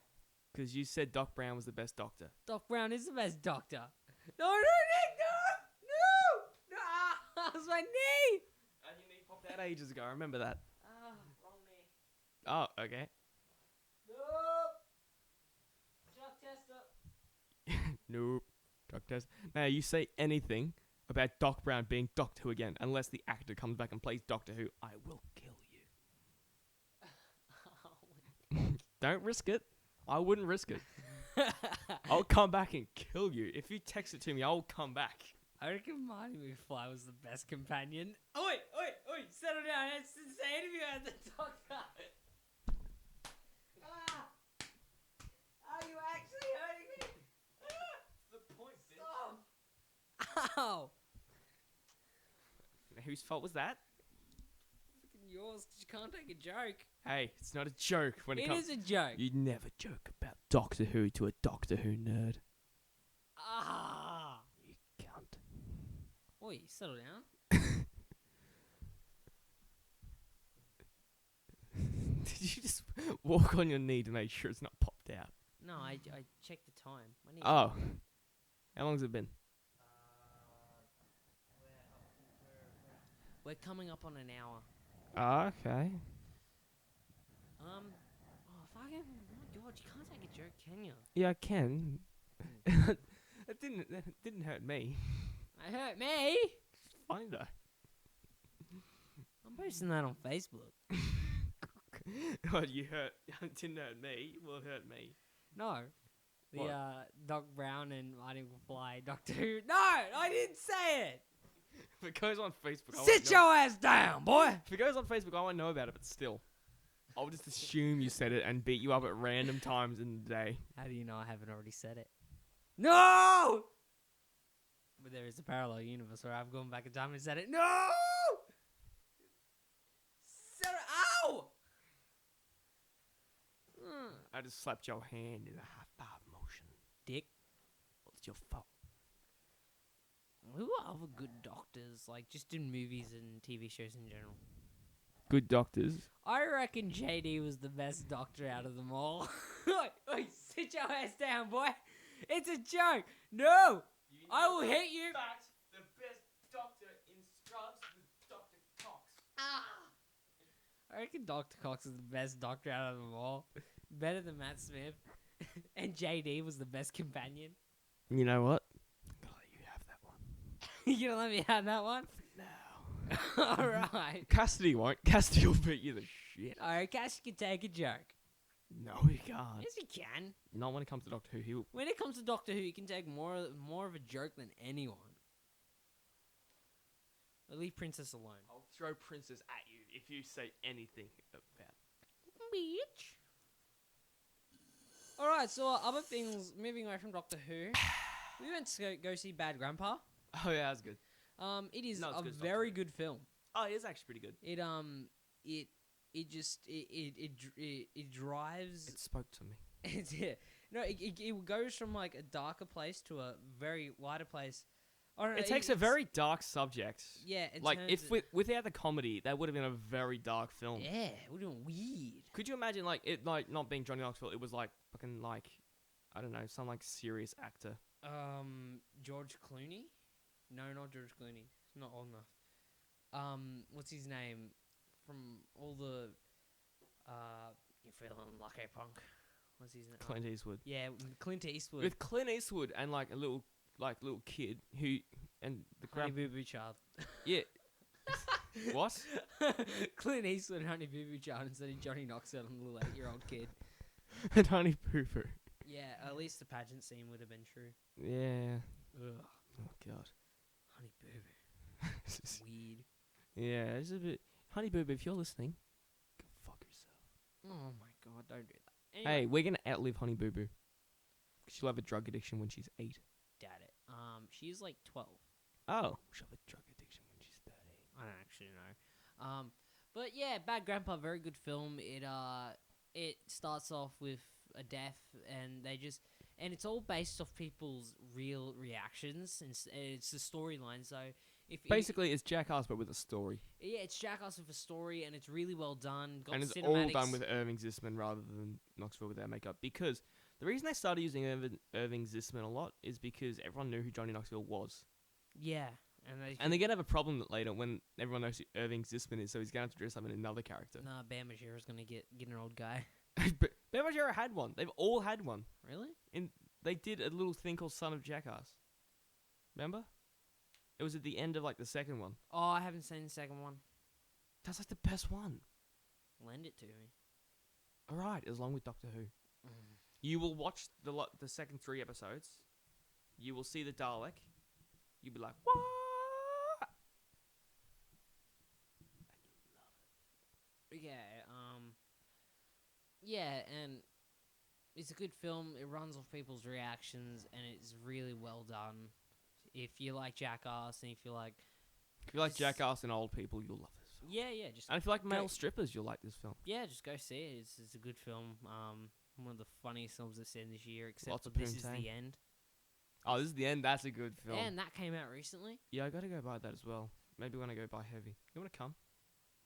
Because you said Doc Brown was the best doctor. Doc Brown is the best doctor. No, Nick, no! Ah, that was my knee! And your knee popped out ages ago. I remember that. Ah, wrong knee. Oh, okay. Nope. Shock tester. Nope. Doc test. Now, you say anything about Doc Brown being Doctor Who again, unless the actor comes back and plays Doctor Who, I will kill you. Don't risk it. I wouldn't risk it. I'll come back and kill you. If you text it to me, I'll come back. I reckon Marty McFly was the best companion. Oi, settle down. It's say anything about the doctor. Are you actually hurting me? The point, bitch. Stop. Ow. Whose fault was that? Fucking yours, 'cause you can't take a joke. Hey, it's not a joke when it comes... It is a joke. You'd never joke about Doctor Who to a Doctor Who nerd. Ah. You cunt. Oi, settle down. Did you just walk on your knee to make sure it's not popped out? No, I checked the time. My knee's Oh. How long's it been? We're coming up on an hour. Oh, okay. Oh, fucking, oh my God, you can't take a joke, can you? Yeah, I can. That didn't hurt me. It hurt me. It's funny though. I'm posting that on Facebook. What you hurt? Didn't hurt me. Well, it hurt me. No. The What? Doc Brown and Marty McFly Doctor Who. No, I didn't say it. If it goes on Facebook, I Sit won't know. your ass down, boy. If it goes on Facebook, I won't know about it. But still, I'll just assume you said it and beat you up at random times in the day. How do you know I haven't already said it? No! But there is a parallel universe where I've gone back in time and said it. No! Said it. Ow! I just slapped your hand in a high five motion. Dick. What's your fault? Who are other good doctors? Like, just in movies and TV shows in general. Good doctors. I reckon JD was the best doctor out of them all. Oi, sit your ass down, boy. It's a joke. No! I will hit you. Fact, the best doctor in Scrubs was Dr. Cox. I reckon Dr. Cox is the best doctor out of them all. Better than Matt Smith. And JD was the best companion. You know what? I'm gonna let you have that one. You gonna let me have that one? No. Alright. Cassidy won't. Cassidy will beat you the shit. Alright, Cash can take a joke. No, he can't. Yes, he can. Not when it comes to Doctor Who. He will. When it comes to Doctor Who, he can take more of a joke than anyone. I'll leave Princess alone. I'll throw Princess at you if you say anything about Bitch. Alright, so other things, moving away from Doctor Who, we went to go see Bad Grandpa. Oh yeah, that's good. It is No, it's a good, it's very Doctor Who. good film. Oh, it is actually pretty good. It drives. It spoke to me. It goes from like a darker place to a very lighter place. I don't know, It takes a very dark subject. yeah. Like if without the comedy, that would have been a very dark film. yeah, it would have been weird. Could you imagine like it like not being Johnny Knoxville? It was like fucking like I don't know, some like serious actor. George Clooney? No, not George Clooney. He's not old enough. What's his name? From all the you're feeling like a punk. What's his name? Clint Eastwood. Yeah, Clint Eastwood. With Clint Eastwood and like a little kid who and the Honey grab Boo Boo Child. yeah. What? Clint Eastwood and Honey Boo Boo Child instead of Johnny Knoxville and a little 8-year-old kid. And Honey Boo Boo. Yeah, at least the pageant scene would have been true. Yeah. Ugh. Oh god. Honey Boo Boo. Weird. Yeah, it's a bit. Honey Boo Boo, if you're listening, go fuck yourself. Oh my god, don't do that. Anyway, Hey, we're gonna outlive Honey Boo Boo. She'll have a drug addiction when she's 8. doubt it. She's like 12. Oh, she'll have a drug addiction when she's 30. I don't actually know. But yeah, Bad Grandpa, very good film. It starts off with a death, and and it's all based off people's real reactions, and it's the storyline. So Basically, it's Jackass but with a story. yeah, it's Jackass with a story, and it's really well done. Got And it's all cinematics. done with Irving Zisman rather than Knoxville without makeup. Because the reason they started using Irving Zisman a lot is because everyone knew who Johnny Knoxville was. Yeah, And they're going to have a problem later when everyone knows who Irving Zisman is, so he's going to have to dress up in another character. Nah, Bam Margera's gonna get an old guy. But Bam Margera had one. They've all had one. Really? They did a little thing called Son of Jackass. Remember? It was at the end of like the second one. Oh, I haven't seen the second one. That's like the best one. Lend it to me. Alright, as long with Doctor Who. You will watch the second 3 episodes. You will see the Dalek. You'll be like, what? Yeah, yeah, and it's a good film. It runs off people's reactions, and it's really well done. If you like Jackass, and if you like Jackass and old people, you'll love this film. yeah, just And if you like male go- strippers, you'll like this film. yeah, just go see it. It's a good film. One of the funniest films I've seen this year, except Lots for of This Is poontang. the End. Oh, this is the end. That's a good film. And that came out recently. Yeah, I gotta go buy that as well. Maybe when I go buy Heavy. You wanna come?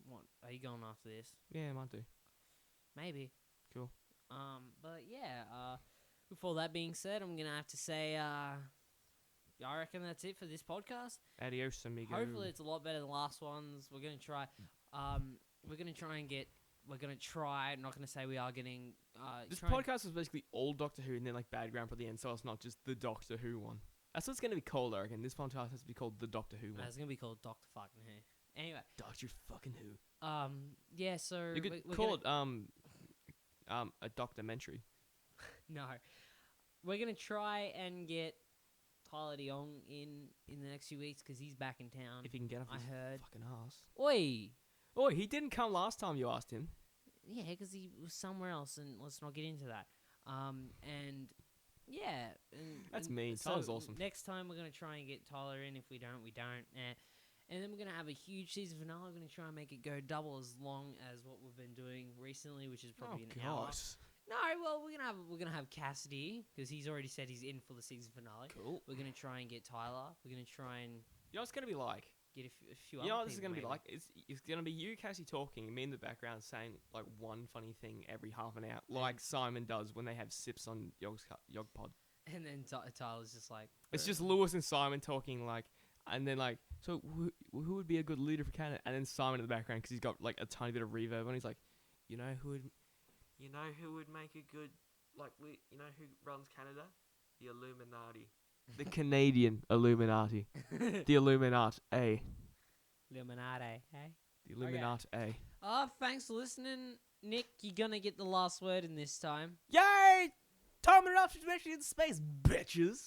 What are you going after this? Yeah, I might do. Maybe. Cool. But yeah. With all that being said, I'm gonna have to say, I reckon that's it for this podcast. Adios, amigo. Hopefully, it's a lot better than the last ones. We're gonna try. We're gonna try and get. We're gonna try. I'm not gonna say we are getting. This try and- podcast is basically all Doctor Who and then like Bad Grandpa at the end, so it's not just the Doctor Who one. That's what's going to be called, I reckon. This podcast has to be called the Doctor Who one. It's gonna be called Doctor Fucking Who. Anyway, Doctor Fucking Who. yeah. So You could we're call gonna, it a documentary. no, we're gonna try and get Tyler DeYoung in the next few weeks because he's back in town. If he can get off I his heard. fucking ass. Oi. Oh, he didn't come last time you asked him. Yeah, because he was somewhere else, and let's not get into that. And yeah, That's and mean. Tyler's awesome. Next time we're gonna try and get Tyler in. If we don't, we don't. And then we're gonna have a huge season finale. We're gonna try and make it go double as long as what we've been doing recently, which is probably an hour. No, well, we're gonna have Cassidy because he's already said he's in for the season finale. Cool. We're gonna try and get Tyler. We're gonna try and You know what it's gonna be like? get a few. You know other what this is people gonna be maybe. like? It's gonna be you, Cassie, talking, and me in the background saying like one funny thing every half an hour, like Simon does when they have sips on Yog Pod. And then Tyler's just like It's just Lewis and Simon talking like, and then like, so who would be a good leader for Canada? And then Simon in the background because he's got like a tiny bit of reverb, and he's like, you know who would make a good you know who runs Canada? The Illuminati. The Canadian Illuminati. The Illuminati. Illuminati, hey? The Illuminati. Thanks for listening, Nick. You're gonna get the last word in this time. Yay! Time enough to mention in space, bitches.